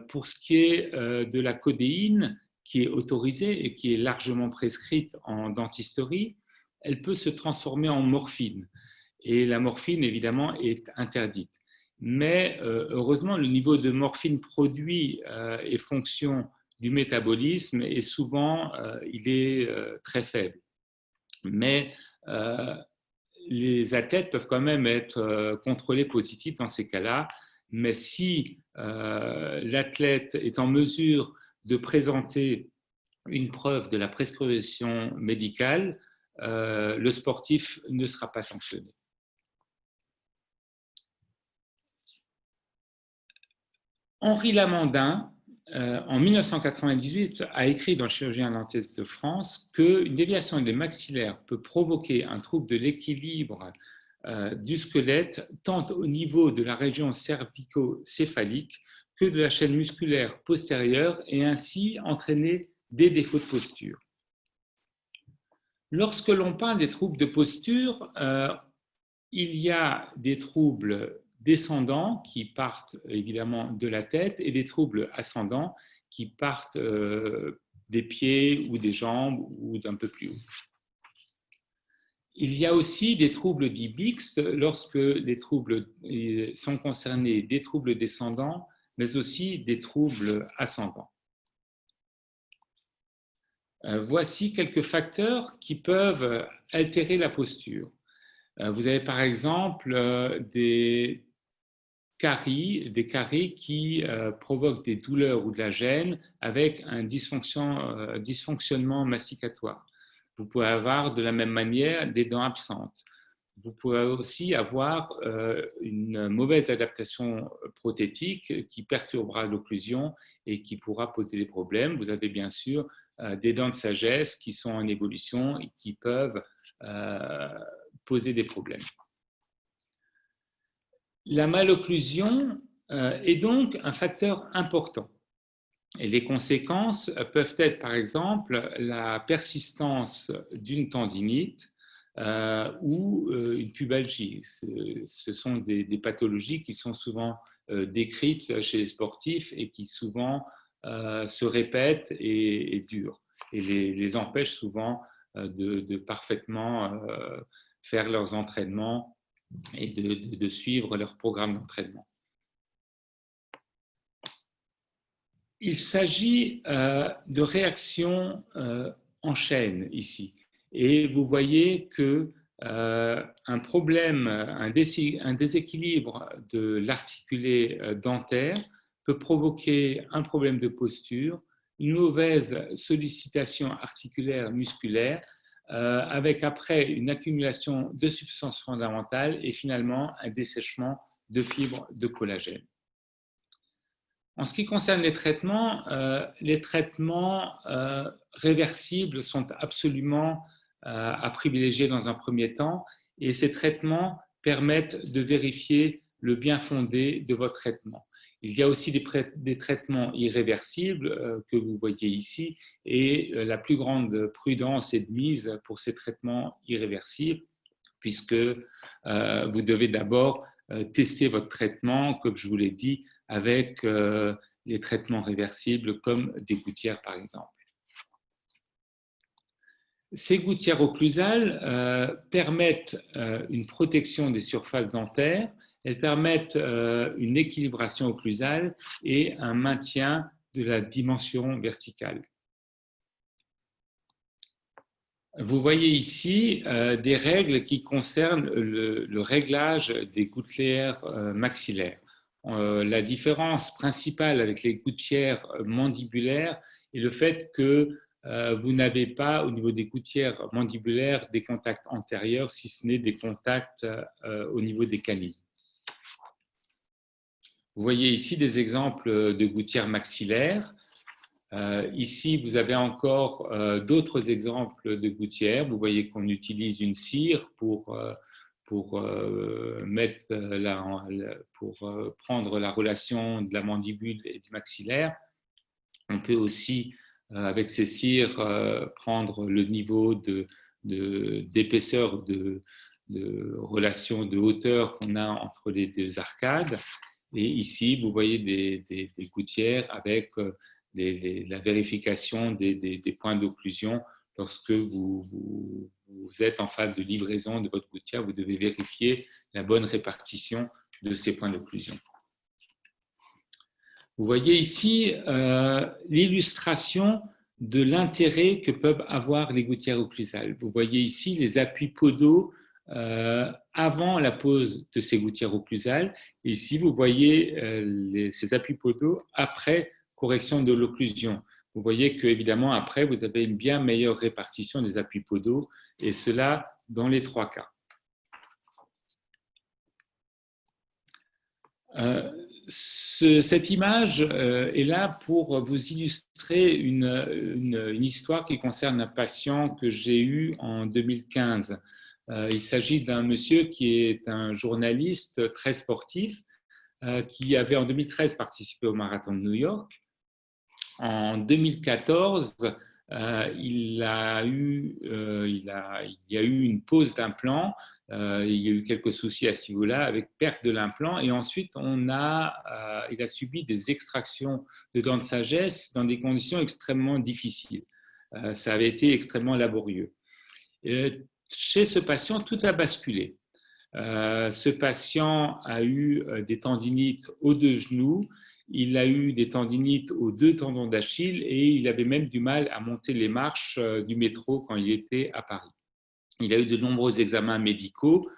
Pour ce qui est de la codéine, qui est autorisée et qui est largement prescrite en dentisterie, elle peut se transformer en morphine. Et la morphine, évidemment, est interdite. Mais heureusement, le niveau de morphine produit est fonction du métabolisme, et souvent il est très faible. Mais les athlètes peuvent quand même être contrôlés positifs dans ces cas-là. Mais si l'athlète est en mesure de présenter une preuve de la prescription médicale, le sportif ne sera pas sanctionné. Henri Lamandin, en 1998, a écrit dans le Chirurgien dentiste de France qu'une déviation des maxillaires peut provoquer un trouble de l'équilibre du squelette tant au niveau de la région cervico-céphalique que de la chaîne musculaire postérieure et ainsi entraîner des défauts de posture. Lorsque l'on parle des troubles de posture, il y a des troubles descendants qui partent évidemment de la tête et des troubles ascendants qui partent des pieds ou des jambes ou d'un peu plus haut. Il y a aussi des troubles dits mixtes lorsque les troubles sont concernés des troubles descendants, mais aussi des troubles ascendants. Voici quelques facteurs qui peuvent altérer la posture. Vous avez par exemple des caries qui provoquent des douleurs ou de la gêne avec un dysfonctionnement masticatoire. Vous pouvez avoir de la même manière des dents absentes. Vous pouvez aussi avoir une mauvaise adaptation prothétique qui perturbera l'occlusion et qui pourra poser des problèmes. Vous avez bien sûr des dents de sagesse qui sont en évolution et qui peuvent poser des problèmes. La malocclusion est donc un facteur important. Et les conséquences peuvent être, par exemple, la persistance d'une tendinite ou une pubalgie. Ce sont des pathologies qui sont souvent décrites chez les sportifs et qui souvent se répètent et durent et les empêchent souvent de parfaitement faire leurs entraînements et de suivre leur programme d'entraînement. Il s'agit de réactions en chaîne ici. Et vous voyez que un problème, un déséquilibre de l'articulé dentaire peut provoquer un problème de posture, une mauvaise sollicitation articulaire musculaire, avec après une accumulation de substances fondamentales et finalement un dessèchement de fibres de collagène. En ce qui concerne les traitements réversibles sont absolument à privilégier dans un premier temps et ces traitements permettent de vérifier le bien fondé de votre traitement. Il y a aussi des traitements irréversibles que vous voyez ici et la plus grande prudence est de mise pour ces traitements irréversibles puisque vous devez d'abord tester votre traitement, comme je vous l'ai dit, avec les traitements réversibles comme des gouttières par exemple. Ces gouttières occlusales permettent une protection des surfaces dentaires, elles permettent une équilibration occlusale et un maintien de la dimension verticale. Vous voyez ici des règles qui concernent le réglage des gouttières maxillaires. La différence principale avec les gouttières mandibulaires est le fait que vous n'avez pas au niveau des gouttières mandibulaires des contacts antérieurs, si ce n'est des contacts au niveau des canines. Vous voyez ici des exemples de gouttières maxillaires. Ici, vous avez encore d'autres exemples de gouttières. Vous voyez qu'on utilise une cire pour prendre la relation de la mandibule et du maxillaire. On peut aussi, avec ces cires, prendre le niveau d'épaisseur de relation de hauteur qu'on a entre les deux arcades. Et ici, vous voyez des gouttières avec la vérification des points d'occlusion. Lorsque vous êtes en phase de livraison de votre gouttière, vous devez vérifier la bonne répartition de ces points d'occlusion. Vous voyez ici l'illustration de l'intérêt que peuvent avoir les gouttières occlusales. Vous voyez ici les appuis podaux avant la pose de ces gouttières occlusales. Ici, vous voyez ces appuis podaux après correction de l'occlusion. Vous voyez qu'évidemment, après, vous avez une bien meilleure répartition des appuis podaux, et cela dans les trois cas. Cette image est là pour vous illustrer une histoire qui concerne un patient que j'ai eu en 2015. Il s'agit d'un monsieur qui est un journaliste très sportif qui avait en 2013 participé au marathon de New York. En 2014, il y a eu une pose d'implant, il y a eu quelques soucis à ce niveau-là avec perte de l'implant et ensuite il a subi des extractions de dents de sagesse dans des conditions extrêmement difficiles. Ça avait été extrêmement laborieux. Chez ce patient, tout a basculé. Ce patient a eu des tendinites aux deux genoux, il a eu des tendinites aux deux tendons d'Achille et il avait même du mal à monter les marches du métro quand il était à Paris. Il a eu de nombreux examens médicaux,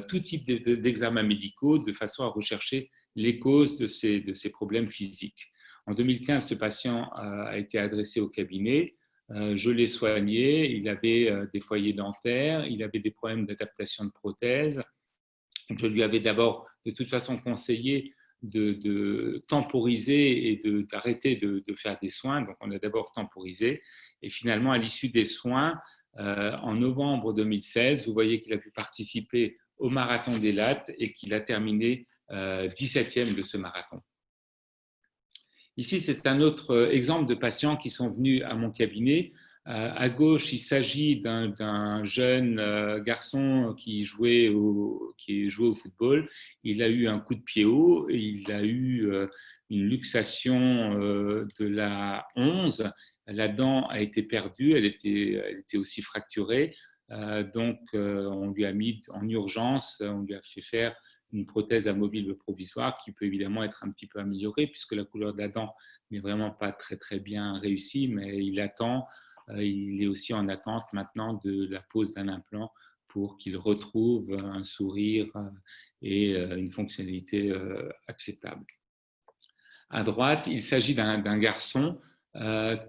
tout type d'examens médicaux, de façon à rechercher les causes de ces problèmes physiques. En 2015, ce patient a été adressé au cabinet. Je l'ai soigné, il avait des foyers dentaires, il avait des problèmes d'adaptation de prothèses. Je lui avais d'abord de toute façon conseillé de temporiser et d'arrêter de faire des soins. Donc, on a d'abord temporisé. Et finalement, à l'issue des soins, en novembre 2016, vous voyez qu'il a pu participer au marathon des Lattes et qu'il a terminé 17e de ce marathon. Ici, c'est un autre exemple de patients qui sont venus à mon cabinet. À gauche, il s'agit d'un jeune garçon qui jouait au football. Il a eu un coup de pied haut, il a eu une luxation de la 11. La dent a été perdue, elle était aussi fracturée. Donc, on lui a mis en urgence, on lui a fait faire une prothèse amovible provisoire qui peut évidemment être un petit peu améliorée puisque la couleur de la dent n'est vraiment pas très, très bien réussie, mais il attend. Il est aussi en attente maintenant de la pose d'un implant pour qu'il retrouve un sourire et une fonctionnalité acceptable. À droite, il s'agit d'un garçon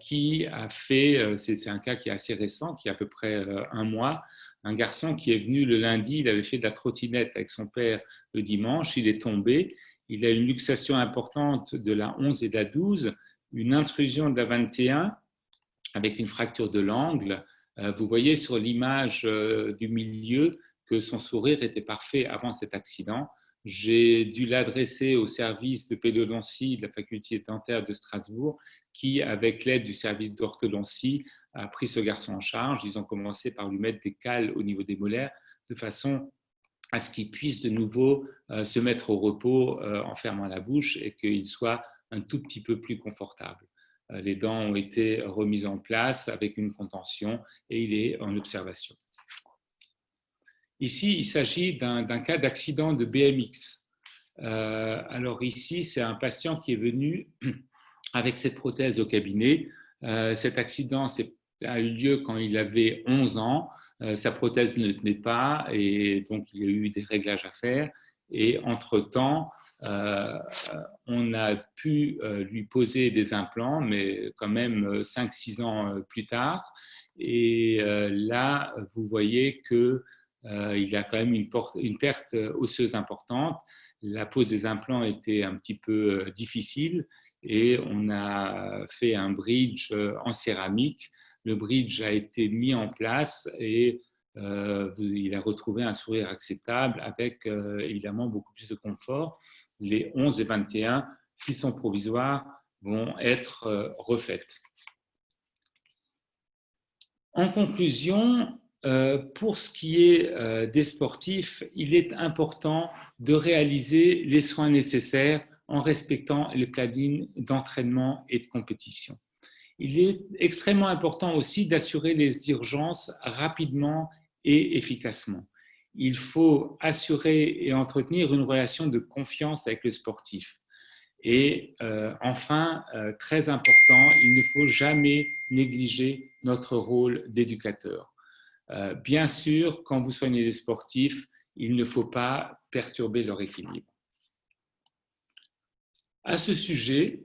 qui a fait, c'est un cas qui est assez récent, qui a à peu près un mois, un garçon qui est venu le lundi, il avait fait de la trottinette avec son père le dimanche, il est tombé, il a une luxation importante de la 11 et de la 12, une intrusion de la 21, avec une fracture de l'angle. Vous voyez sur l'image du milieu que son sourire était parfait avant cet accident. J'ai dû l'adresser au service de pédodontie de la faculté dentaire de Strasbourg qui, avec l'aide du service d'orthodontie, a pris ce garçon en charge. Ils ont commencé par lui mettre des cales au niveau des molaires de façon à ce qu'il puisse de nouveau se mettre au repos en fermant la bouche et qu'il soit un tout petit peu plus confortable. Les dents ont été remises en place avec une contention et il est en observation. Ici, il s'agit d'un cas d'accident de BMX. Alors ici, c'est un patient qui est venu avec cette prothèse au cabinet. Cet accident a eu lieu quand il avait 11 ans. Sa prothèse ne tenait pas et donc il y a eu des réglages à faire. Et entre-temps, on a pu lui poser des implants, mais quand même 5-6 ans plus tard. Et là, vous voyez qu'il a quand même une perte osseuse importante. La pose des implants était un petit peu difficile et on a fait un bridge en céramique. Le bridge a été mis en place et il a retrouvé un sourire acceptable avec évidemment beaucoup plus de confort. Les 11 et 21 qui sont provisoires vont être refaites. En conclusion, pour ce qui est des sportifs, il est important de réaliser les soins nécessaires en respectant les plannings d'entraînement et de compétition. Il est extrêmement important aussi d'assurer les urgences rapidement et efficacement. Il faut assurer et entretenir une relation de confiance avec le sportif. Et enfin, très important, il ne faut jamais négliger notre rôle d'éducateur. Bien sûr, quand vous soignez les sportifs, il ne faut pas perturber leur équilibre. À ce sujet,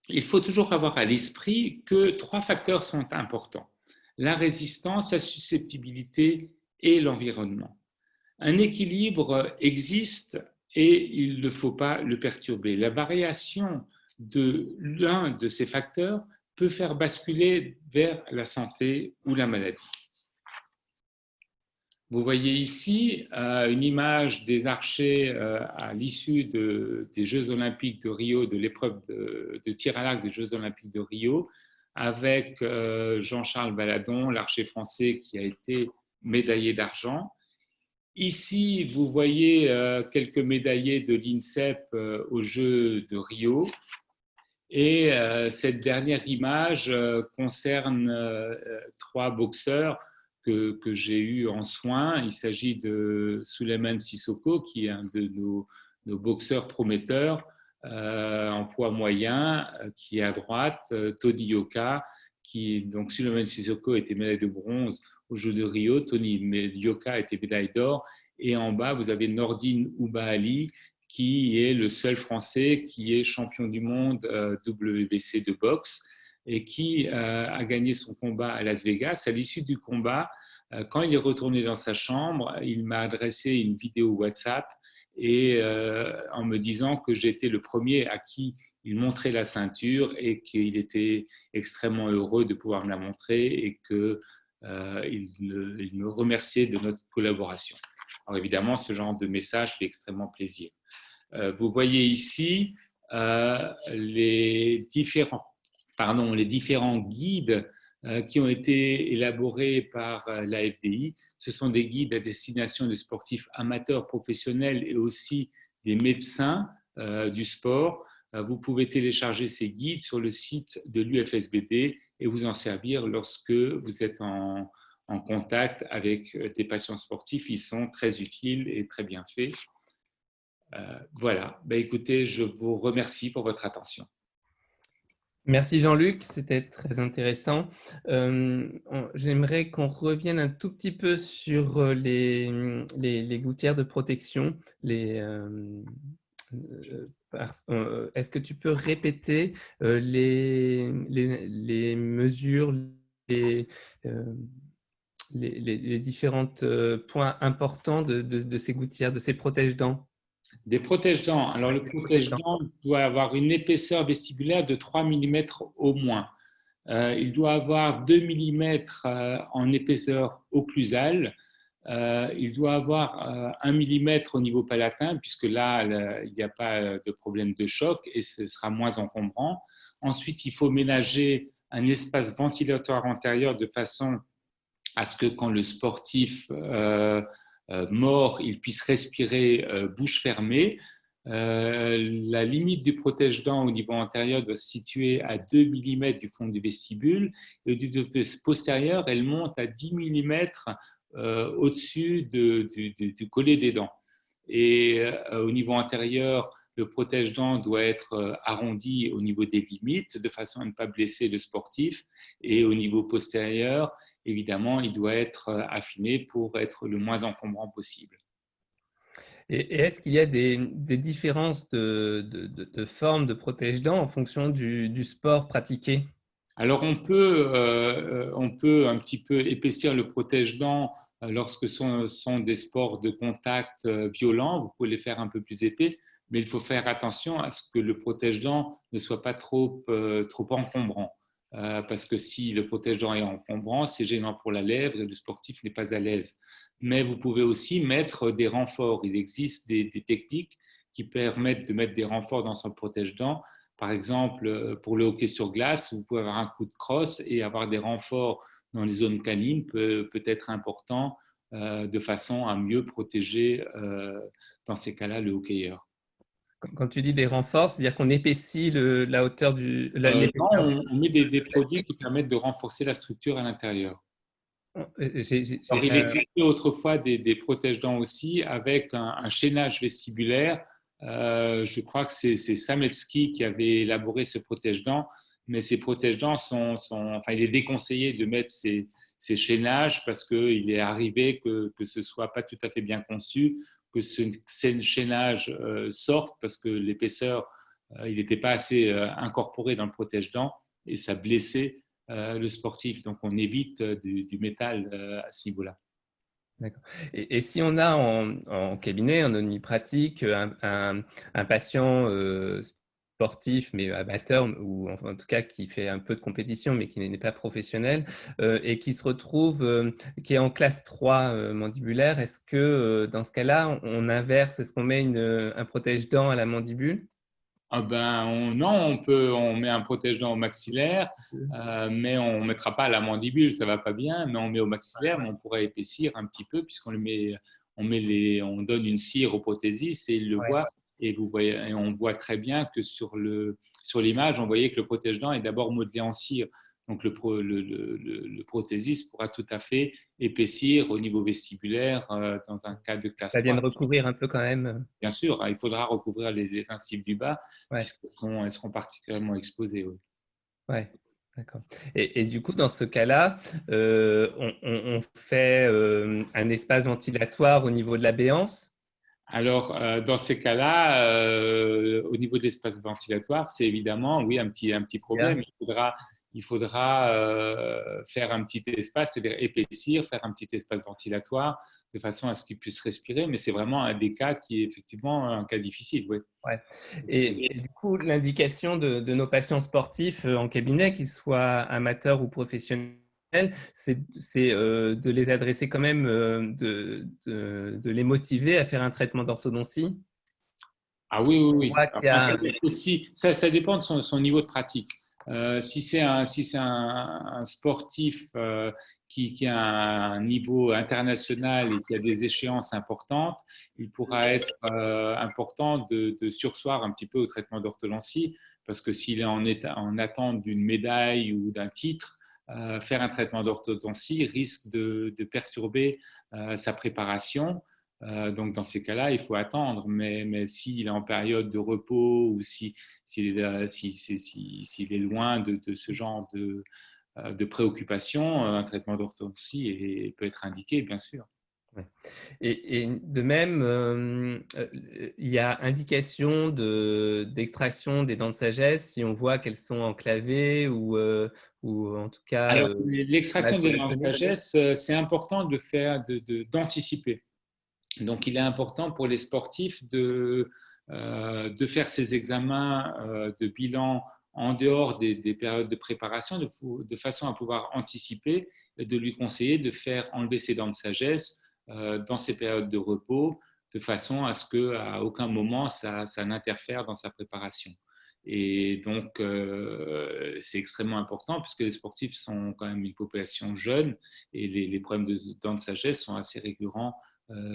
il faut toujours avoir à l'esprit que 3 facteurs sont importants: la résistance, la susceptibilité et l'environnement. Un équilibre existe et il ne faut pas le perturber. La variation de l'un de ces facteurs peut faire basculer vers la santé ou la maladie. Vous voyez ici une image des archers à l'issue des Jeux Olympiques de Rio, de l'épreuve de tir à l'arc des Jeux Olympiques de Rio, avec Jean-Charles Baladon, l'archer français qui a été médaillé d'argent. Ici, vous voyez quelques médaillés de l'INSEP aux Jeux de Rio. Et cette dernière image concerne 3 boxeurs que j'ai eu en soins. Il s'agit de Souleymane Sissoko, qui est un de nos boxeurs prometteurs en poids moyen, qui est à droite, Tony Yoka, donc Souleymane Sissoko était médaille de bronze aux Jeux de Rio, Tony Yoka était médaille d'or, et en bas, vous avez Nordine Oubaali, qui est le seul Français qui est champion du monde WBC de boxe et qui a gagné son combat à Las Vegas. À l'issue du combat, quand il est retourné dans sa chambre, il m'a adressé une vidéo WhatsApp et en me disant que j'étais le premier à qui il montrait la ceinture et qu'il était extrêmement heureux de pouvoir me la montrer et qu'il me remerciait de notre collaboration. Alors évidemment, ce genre de message fait extrêmement plaisir. Vous voyez ici les différents guides qui ont été élaborés par la FDI. Ce sont des guides à destination des sportifs amateurs, professionnels et aussi des médecins du sport. Vous pouvez télécharger ces guides sur le site de l'UFSBD et vous en servir lorsque vous êtes en contact avec des patients sportifs. Ils sont très utiles et très bien faits. Voilà, écoutez, je vous remercie pour votre attention. Merci Jean-Luc, c'était très intéressant. J'aimerais qu'on revienne un tout petit peu sur les gouttières de protection. Est-ce que tu peux répéter les mesures, les différents points importants de ces gouttières, de ces protège-dents? Des protège-dents. Alors, le protège-dents doit avoir une épaisseur vestibulaire de 3 mm au moins. Il doit avoir 2 mm en épaisseur occlusale. Il doit avoir 1 mm au niveau palatin, puisque là, il n'y a pas de problème de choc et ce sera moins encombrant. Ensuite, il faut ménager un espace ventilatoire antérieur de façon à ce que quand le sportif mort, il puisse respirer bouche fermée. La limite du protège-dents au niveau antérieur doit se situer à 2 mm du fond du vestibule et au niveau postérieur, elle monte à 10 mm au-dessus du collet des dents. Et au niveau antérieur, le protège-dents doit être arrondi au niveau des limites de façon à ne pas blesser le sportif. Et au niveau postérieur, évidemment, il doit être affiné pour être le moins encombrant possible. Et est-ce qu'il y a des différences de forme de protège-dents en fonction du sport pratiqué? Alors, on peut un petit peu épaissir le protège-dents lorsque ce sont des sports de contact violents. Vous pouvez les faire un peu plus épais, mais il faut faire attention à ce que le protège-dents ne soit pas trop encombrant. Parce que si le protège-dents est encombrant, c'est gênant pour la lèvre et le sportif n'est pas à l'aise. Mais vous pouvez aussi mettre des renforts. Il existe des techniques qui permettent de mettre des renforts dans son protège-dents. Par exemple, pour le hockey sur glace, vous pouvez avoir un coup de crosse et avoir des renforts dans les zones canines peut être important de façon à mieux protéger dans ces cas-là le hockeyeur. Quand tu dis des renforts, c'est-à-dire qu'on épaissit la hauteur du… Non, on met des produits qui permettent de renforcer la structure à l'intérieur. Alors, il existait autrefois des protège-dents aussi avec un chaînage vestibulaire. Je crois que c'est Sametsky qui avait élaboré ce protège-dents, mais ces protège-dents il est déconseillé de mettre ces chaînages parce qu'il est arrivé que ce ne soit pas tout à fait bien conçu, que ce chaînage sorte parce que l'épaisseur, il n'était pas assez incorporé dans le protège-dents et ça blessait le sportif. Donc, on évite du métal à ce niveau-là. D'accord. Et si on a en cabinet, en pratique, un patient sportif, mais amateur, ou en tout cas qui fait un peu de compétition, mais qui n'est pas professionnel, et qui se retrouve, qui est en classe 3 mandibulaire, est-ce que dans ce cas-là, on inverse, est-ce qu'on met un protège-dents à la mandibule? Ah ben, non, on met un protège-dents au maxillaire, mais on ne mettra pas à la mandibule, ça ne va pas bien, mais on met au maxillaire, mais on pourrait épaissir un petit peu puisqu'on le met, on donne une cire au prothésiste et il le Ouais. voit. Et vous voyez, et on voit très bien que sur l'image, on voyait que le protège-dents est d'abord modelé en cire. Donc le prothésiste pourra tout à fait épaissir au niveau vestibulaire dans un cas de classe Ça vient 3. de recouvrir un peu quand même. Bien sûr, il faudra recouvrir les incisives du bas Ouais. puisqu'elles seront particulièrement exposées. Oui. Ouais, d'accord. Et du coup, dans ce cas-là, on fait un espace ventilatoire au niveau de la béance. Alors, dans ces cas-là, au niveau de l'espace ventilatoire, c'est évidemment, oui, un petit problème. Il faudra faire un petit espace, c'est-à-dire épaissir, faire un petit espace ventilatoire de façon à ce qu'il puisse respirer. Mais c'est vraiment un des cas qui est effectivement un cas difficile. Oui. Ouais. Et du coup, l'indication de nos patients sportifs en cabinet, qu'ils soient amateurs ou professionnels, c'est de les adresser quand même, de les motiver à faire un traitement d'orthodontie. Ah oui, oui, On oui. voit qu'il y Enfin, a… peut-être aussi, ça dépend de son niveau de pratique. Si c'est un sportif qui a un niveau international et qui a des échéances importantes, il pourra être important de surseoir un petit peu au traitement d'orthodontie, parce que s'il est en attente d'une médaille ou d'un titre, faire un traitement d'orthodontie risque de perturber sa préparation. Donc, dans ces cas-là, il faut attendre. Mais s'il est en période de repos ou s'il est loin de ce genre de préoccupation, un traitement d'orthodontie peut être indiqué, bien sûr. Ouais. Et de même, il y a indication d'extraction des dents de sagesse si on voit qu'elles sont enclavées ou en tout cas Alors, mal l'extraction des dents de positionnées. sagesse, c'est important d'anticiper. Donc, il est important pour les sportifs de faire ces examens de bilan en dehors des périodes de préparation, de façon à pouvoir anticiper et de lui conseiller de faire enlever ses dents de sagesse dans ces périodes de repos, de façon à ce qu'à aucun moment ça n'interfère dans sa préparation. Et donc, c'est extrêmement important puisque les sportifs sont quand même une population jeune et les problèmes de dents de sagesse sont assez récurrents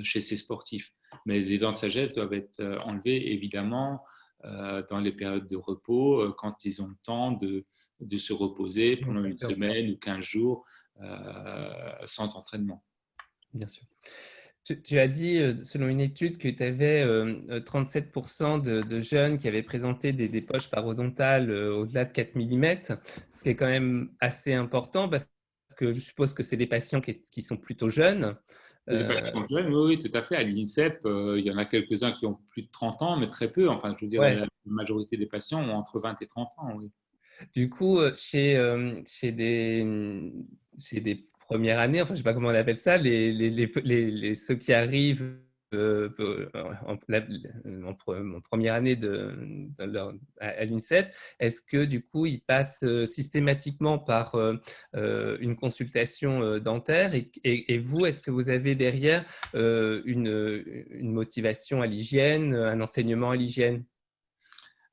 chez ces sportifs. Mais les dents de sagesse doivent être enlevées évidemment dans les périodes de repos, quand ils ont le temps de se reposer pendant une semaine ou 15 jours sans entraînement. Bien sûr. Tu as dit, selon une étude, que tu avais 37% de jeunes qui avaient présenté des poches parodontales au-delà de 4 mm, ce qui est quand même assez important parce que je suppose que c'est des patients qui sont plutôt jeunes. Les patients jeunes, oui, oui, tout à fait. À l'INSEP, il y en a quelques-uns qui ont plus de 30 ans, mais très peu. Enfin, je veux dire, Ouais. la majorité des patients ont entre 20 et 30 ans, oui. Du coup, chez des premières années, enfin, je ne sais pas comment on appelle ça, ceux qui arrivent en première année à l'INSEP, est-ce que du coup, ils passent systématiquement par une consultation dentaire et vous, est-ce que vous avez derrière une motivation à l'hygiène, un enseignement à l'hygiène?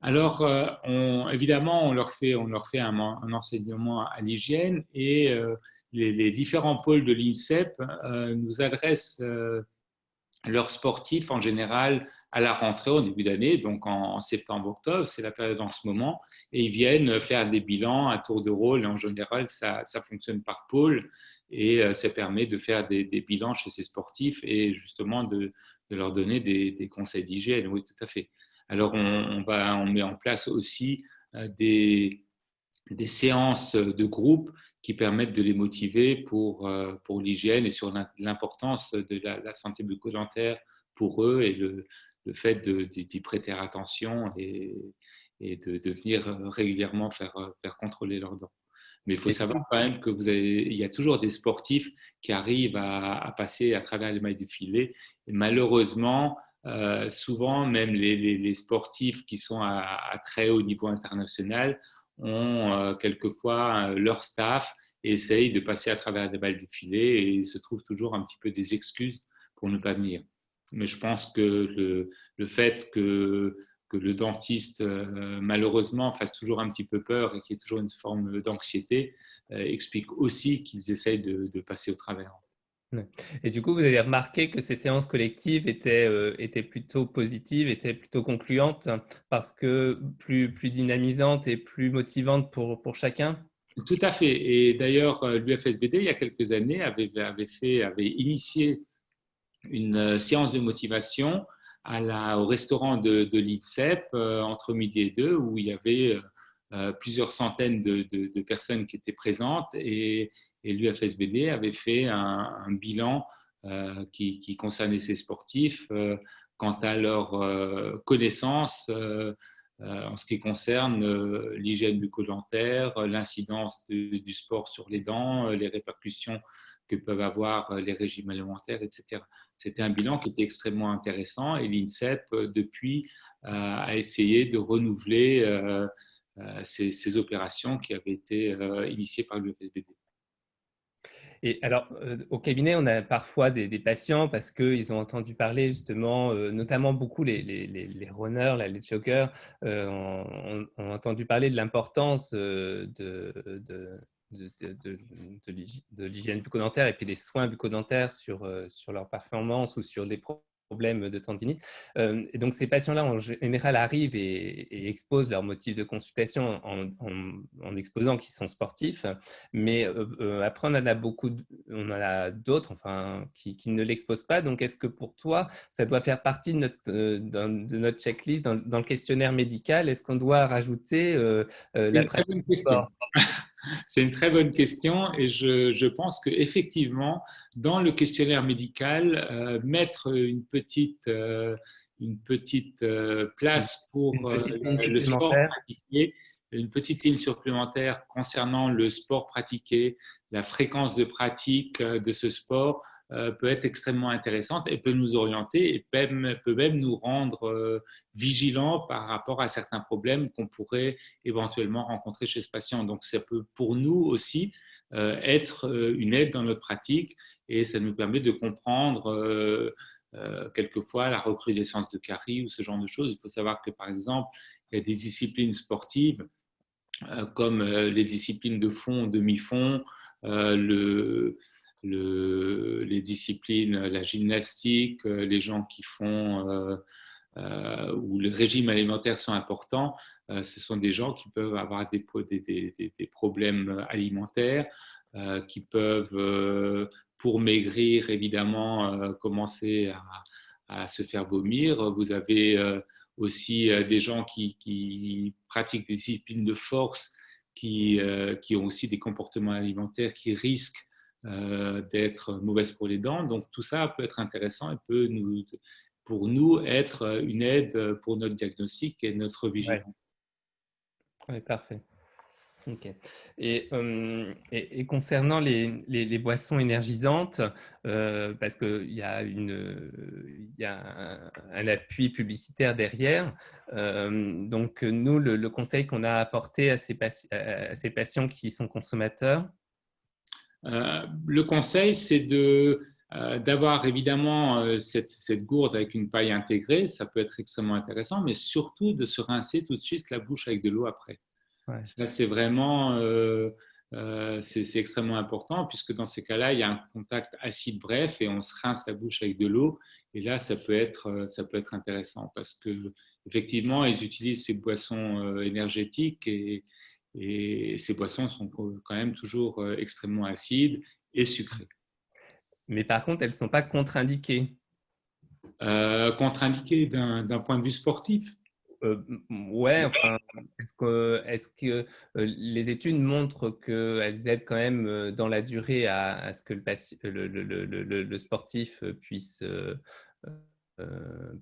Alors, évidemment, on leur fait un enseignement à l'hygiène et les différents pôles de l'INSEP nous adressent leurs sportifs en général à la rentrée au début d'année, donc en septembre-octobre, c'est la période en ce moment, et ils viennent faire des bilans à tour de rôle. Et en général, ça fonctionne par pôle et ça permet de faire des bilans chez ces sportifs et justement de leur donner des conseils d'hygiène. Oui, tout à fait. Alors, on met en place aussi des séances de groupe qui permettent de les motiver pour l'hygiène et sur l'importance de la santé bucco-dentaire pour eux et le fait d'y prêter attention et de venir régulièrement faire contrôler leurs dents. Mais il faut savoir quand même il y a toujours des sportifs qui arrivent à passer à travers les mailles du filet. Et malheureusement, souvent, même les sportifs qui sont à très haut niveau international ont quelquefois leur staff et essayent de passer à travers des balles du filet et se trouvent toujours un petit peu des excuses pour ne pas venir. Mais je pense que le fait que le dentiste, malheureusement, fasse toujours un petit peu peur et qu'il y ait toujours une forme d'anxiété, explique aussi qu'ils essayent de passer au travers. Et du coup, vous avez remarqué que ces séances collectives étaient plutôt positives, étaient plutôt concluantes, parce que plus dynamisantes et plus motivantes pour chacun? Tout à fait. Et d'ailleurs, l'UFSBD, il y a quelques années, avait initié une séance de motivation au restaurant de l'INSEP entre midi et deux, où il y avait plusieurs centaines de personnes qui étaient présentes et l'UFSBD avait fait un bilan qui concernait ces sportifs quant à leur connaissance en ce qui concerne l'hygiène bucco-dentaire, l'incidence du sport sur les dents, les répercussions que peuvent avoir les régimes alimentaires, etc. C'était un bilan qui était extrêmement intéressant et l'INSEP, depuis, a essayé de renouveler ces opérations qui avaient été initiées par l'UFSBD. Et alors, au cabinet, on a parfois des patients parce qu'ils ont entendu parler justement, notamment beaucoup les runners, les joggers, ont entendu parler de l'importance de l'hygiène bucco-dentaire et puis des soins bucco-dentaires sur leur performance ou sur des problèmes de tendinite. Et donc, ces patients-là, en général, arrivent et exposent leurs motifs de consultation en exposant qu'ils sont sportifs. Mais après, on en a on en a d'autres enfin, qui ne l'exposent pas. Donc, est-ce que pour toi, ça doit faire partie de notre checklist dans le questionnaire médical? Est-ce qu'on doit rajouter la pratique du sport? C'est une très bonne question et je pense qu'effectivement, dans le questionnaire médical, mettre une petite place pour le sport pratiqué, une petite ligne supplémentaire concernant le sport pratiqué, la fréquence de pratique de ce sport peut être extrêmement intéressante et peut nous orienter et peut même nous rendre vigilants par rapport à certains problèmes qu'on pourrait éventuellement rencontrer chez ce patient. Donc, ça peut pour nous aussi être une aide dans notre pratique et ça nous permet de comprendre quelquefois la recrudescence de caries ou ce genre de choses. Il faut savoir que, par exemple, il y a des disciplines sportives comme les disciplines de fond, demi-fond, les disciplines, la gymnastique, les gens qui font où les régimes alimentaires sont importants, ce sont des gens qui peuvent avoir des problèmes alimentaires, qui peuvent, pour maigrir, évidemment, commencer à se faire vomir. Vous avez aussi des gens qui pratiquent des disciplines de force, qui ont aussi des comportements alimentaires qui risquent d'être mauvaises pour les dents. Donc tout ça peut être intéressant et peut pour nous être une aide pour notre diagnostic et notre vigilance. Oui, parfait. Ok. Et concernant les boissons énergisantes, parce qu'il y a, il y a un appui publicitaire derrière, donc nous, le conseil qu'on a apporté à ces patients qui sont consommateurs? Le conseil, c'est d'avoir évidemment cette gourde avec une paille intégrée, ça peut être extrêmement intéressant, mais surtout de se rincer tout de suite la bouche avec de l'eau après. Ouais. Ça, c'est vraiment c'est extrêmement important puisque dans ces cas-là, il y a un contact acide bref et on se rince la bouche avec de l'eau. Et là, ça peut être intéressant parce que effectivement, ils utilisent ces boissons énergétiques et ces boissons sont quand même toujours extrêmement acides et sucrées. Mais par contre, elles ne sont pas contre-indiquées. Contre-indiquées d'un point de vue sportif. Ouais, enfin, est-ce que les études montrent qu'elles aident quand même dans la durée à ce que le sportif puisse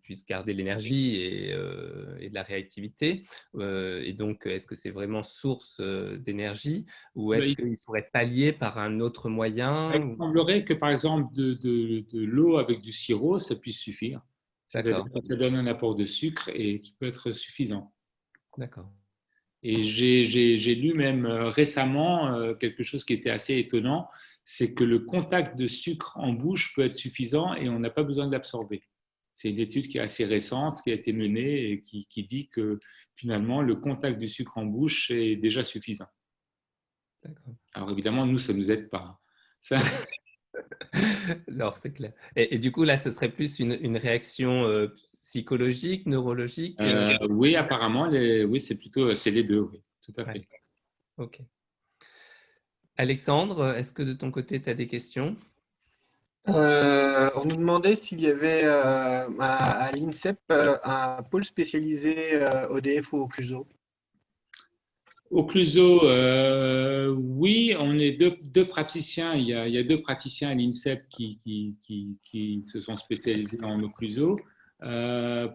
puisse garder l'énergie et de la réactivité. Et donc, est-ce que c'est vraiment source d'énergie ou est-ce qu'il pourrait pallier par un autre moyen? Il semblerait que, par exemple, de l'eau avec du sirop, ça puisse suffire. C'est-à-dire que ça donne un apport de sucre et qui peut être suffisant. D'accord. Et j'ai lu même récemment quelque chose qui était assez étonnant, c'est que le contact de sucre en bouche peut être suffisant et on n'a pas besoin de l'absorber. C'est une étude qui est assez récente, qui a été menée et qui dit que finalement, le contact du sucre en bouche est déjà suffisant. Alors évidemment, nous, ça ne nous aide pas. Ça... Alors, c'est clair. Et du coup, là, ce serait plus une réaction psychologique, neurologique? Oui, apparemment, oui, c'est les deux, oui, tout à fait. Ok. Alexandre, est-ce que de ton côté, tu as des questions? On nous demandait s'il y avait à l'INSEP un pôle spécialisé ODF ou Occluso. Occluso, oui, on est deux praticiens. Il y a deux praticiens à l'INSEP qui se sont spécialisés en Occluso.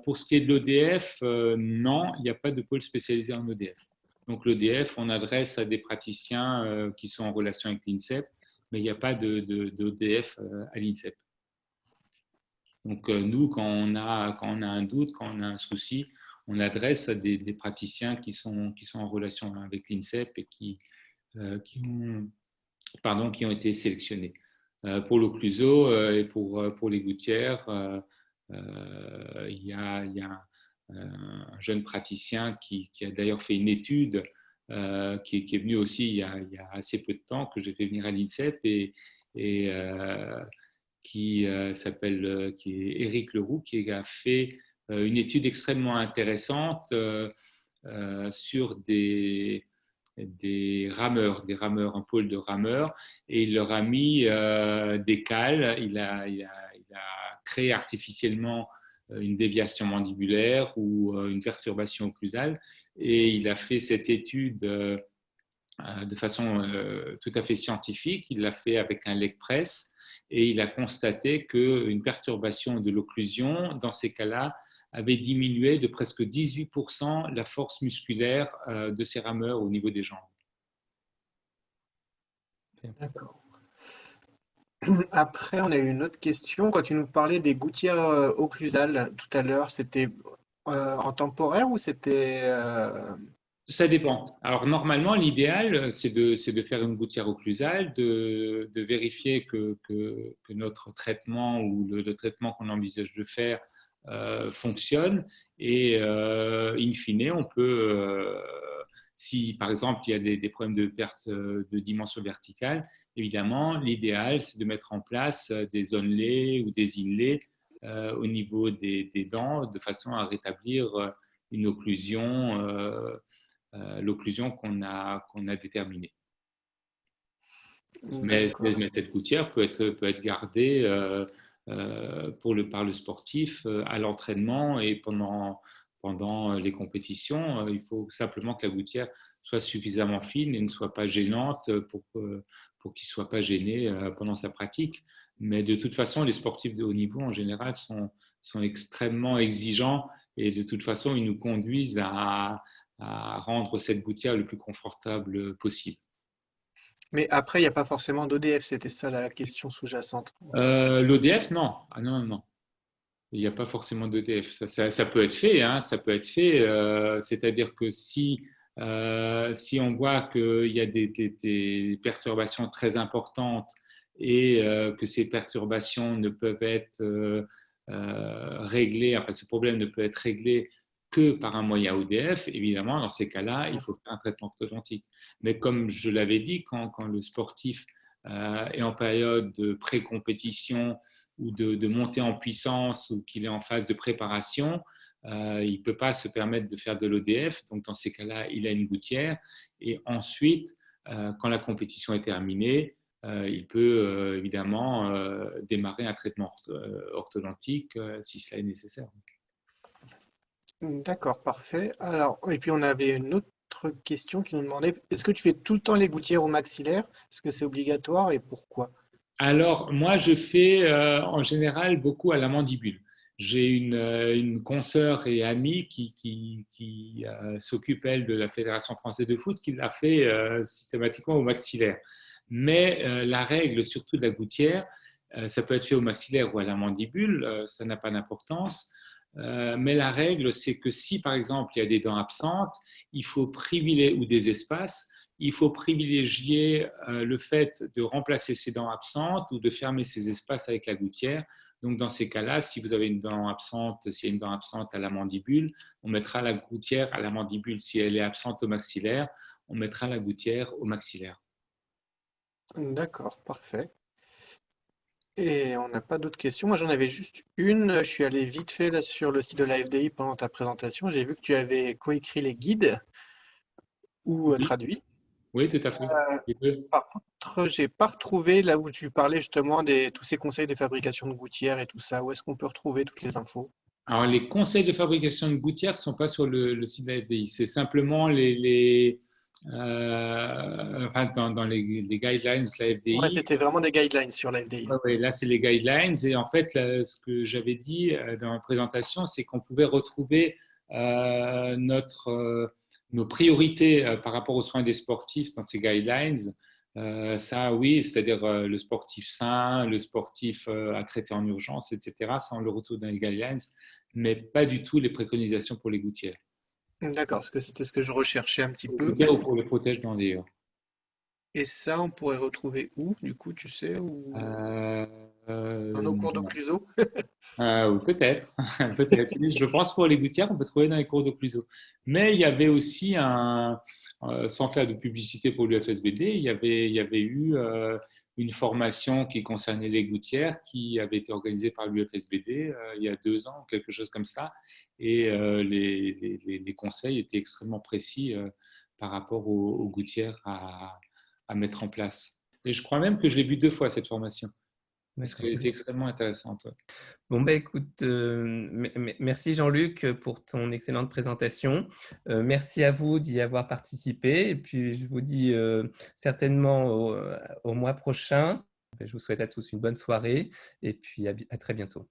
Pour ce qui est de l'ODF, non, il n'y a pas de pôle spécialisé en ODF. Donc l'ODF, on adresse à des praticiens qui sont en relation avec l'INSEP, mais il n'y a pas d'ODF à l'INSEP. Donc nous, quand on a un doute, quand on a un souci, on adresse à des praticiens qui sont en relation avec l'INSEP et qui ont été sélectionnés. Pour l'occluso et pour les gouttières, il y a un jeune praticien qui a d'ailleurs fait une étude qui est venu aussi il y a assez peu de temps, que j'ai fait venir à l'INSEP et qui est Éric Leroux, qui a fait une étude extrêmement intéressante sur des rameurs, un pôle de rameurs, et il leur a mis des cales. Il a créé artificiellement une déviation mandibulaire ou une perturbation occlusale, et il a fait cette étude de façon tout à fait scientifique. Il l'a fait avec un leg press et il a constaté qu'une perturbation de l'occlusion, dans ces cas-là, avait diminué de presque 18% la force musculaire de ces rameurs au niveau des jambes. D'accord. Après, on a eu une autre question. Quand tu nous parlais des gouttières occlusales tout à l'heure, c'était en temporaire ou c'était… Ça dépend. Alors normalement, l'idéal, c'est de faire une gouttière occlusale, de vérifier que notre traitement ou le traitement qu'on envisage de faire fonctionne. Et in fine, on peut, si par exemple il y a des problèmes de perte de dimension verticale, évidemment, l'idéal, c'est de mettre en place des onlets ou des inlays au niveau des dents, de façon à rétablir une occlusion l'occlusion qu'on a déterminée. Mais cette gouttière peut être gardée par le sportif à l'entraînement et pendant les compétitions. Il faut simplement que la gouttière soit suffisamment fine et ne soit pas gênante pour qu'il ne soit pas gêné pendant sa pratique. Mais de toute façon, les sportifs de haut niveau, en général, sont extrêmement exigeants et de toute façon, ils nous conduisent à rendre cette gouttière le plus confortable possible. Mais après, il n'y a pas forcément d'ODF, c'était ça la question sous-jacente. L'ODF, non. Ah non, non. Il n'y a pas forcément d'ODF. Ça peut être fait, hein, ça peut être fait. C'est-à-dire que si on voit qu'il y a des perturbations très importantes et que ces perturbations ne peuvent être réglées, enfin ce problème ne peut être réglé que par un moyen ODF, évidemment, dans ces cas-là, il faut faire un traitement orthodontique. Mais comme je l'avais dit, quand le sportif est en période de pré-compétition ou de montée en puissance ou qu'il est en phase de préparation, il ne peut pas se permettre de faire de l'ODF. Donc, dans ces cas-là, il a une gouttière. Et ensuite, quand la compétition est terminée, il peut évidemment démarrer un traitement orthodontique si cela est nécessaire. D'accord, parfait. Alors, et puis on avait une autre question qui nous demandait, est-ce que tu fais tout le temps les gouttières au maxillaire? Est-ce que c'est obligatoire et pourquoi? Alors, moi, je fais en général beaucoup à la mandibule. J'ai une consoeur et amie qui s'occupe, elle, de la Fédération française de foot, qui l'a fait systématiquement au maxillaire. Mais la règle, surtout de la gouttière, ça peut être fait au maxillaire ou à la mandibule, ça n'a pas d'importance. Mais la règle, c'est que si, par exemple, il y a des dents absentes, il faut privilégier, ou des espaces, il faut privilégier le fait de remplacer ces dents absentes ou de fermer ces espaces avec la gouttière. Donc, dans ces cas-là, si vous avez une dent absente, s'il y a une dent absente à la mandibule, on mettra la gouttière à la mandibule. Si elle est absente au maxillaire, on mettra la gouttière au maxillaire. D'accord, parfait. Et on n'a pas d'autres questions. Moi, j'en avais juste une. Je suis allé vite fait là, sur le site de la FDI pendant ta présentation. J'ai vu que tu avais coécrit les guides ou Oui, traduit. oui, tout à fait. Les deux. Par contre, j'ai pas retrouvé là où tu parlais justement de tous ces conseils de fabrication de gouttières et tout ça. Où est-ce qu'on peut retrouver toutes les infos? Alors, les conseils de fabrication de gouttières ne sont pas sur le site de la FDI. C'est simplement enfin, dans les guidelines de la Ouais, FDI. c'était vraiment des guidelines sur la FDI. Ouais, ouais, là, c'est les guidelines. Et en fait, là, ce que j'avais dit dans ma présentation, c'est qu'on pouvait retrouver nos priorités par rapport aux soins des sportifs dans ces guidelines. Ça, oui, c'est-à-dire le sportif sain, le sportif à traiter en urgence, etc. Ça, on le retrouve dans les guidelines, mais pas du tout les préconisations pour les gouttières. D'accord, parce que c'était ce que je recherchais un petit Pour les peu. gouttières ou pour les protèges-dents d'ailleurs. Et ça, on pourrait retrouver où, du coup, tu sais, ou Euh, dans nos cours non. d'occluso? Ou peut-être, peut-être. Oui, je pense pour les gouttières, on peut trouver dans les cours d'occluso. Mais il y avait aussi sans faire de publicité pour l'UFSBD, il y avait eu une formation qui concernait les gouttières qui avait été organisée par l'UFSBD il y a 2 ans, quelque chose comme ça. Et les conseils étaient extrêmement précis par rapport aux gouttières à mettre en place. Et je crois même que je l'ai vu 2 fois cette formation, parce D'accord. qu'elle était extrêmement intéressante. Ouais. Bon, bah, écoute, merci Jean-Luc pour ton excellente présentation. Merci à vous d'y avoir participé. Et puis, je vous dis certainement au mois prochain. Je vous souhaite à tous une bonne soirée et puis à très bientôt.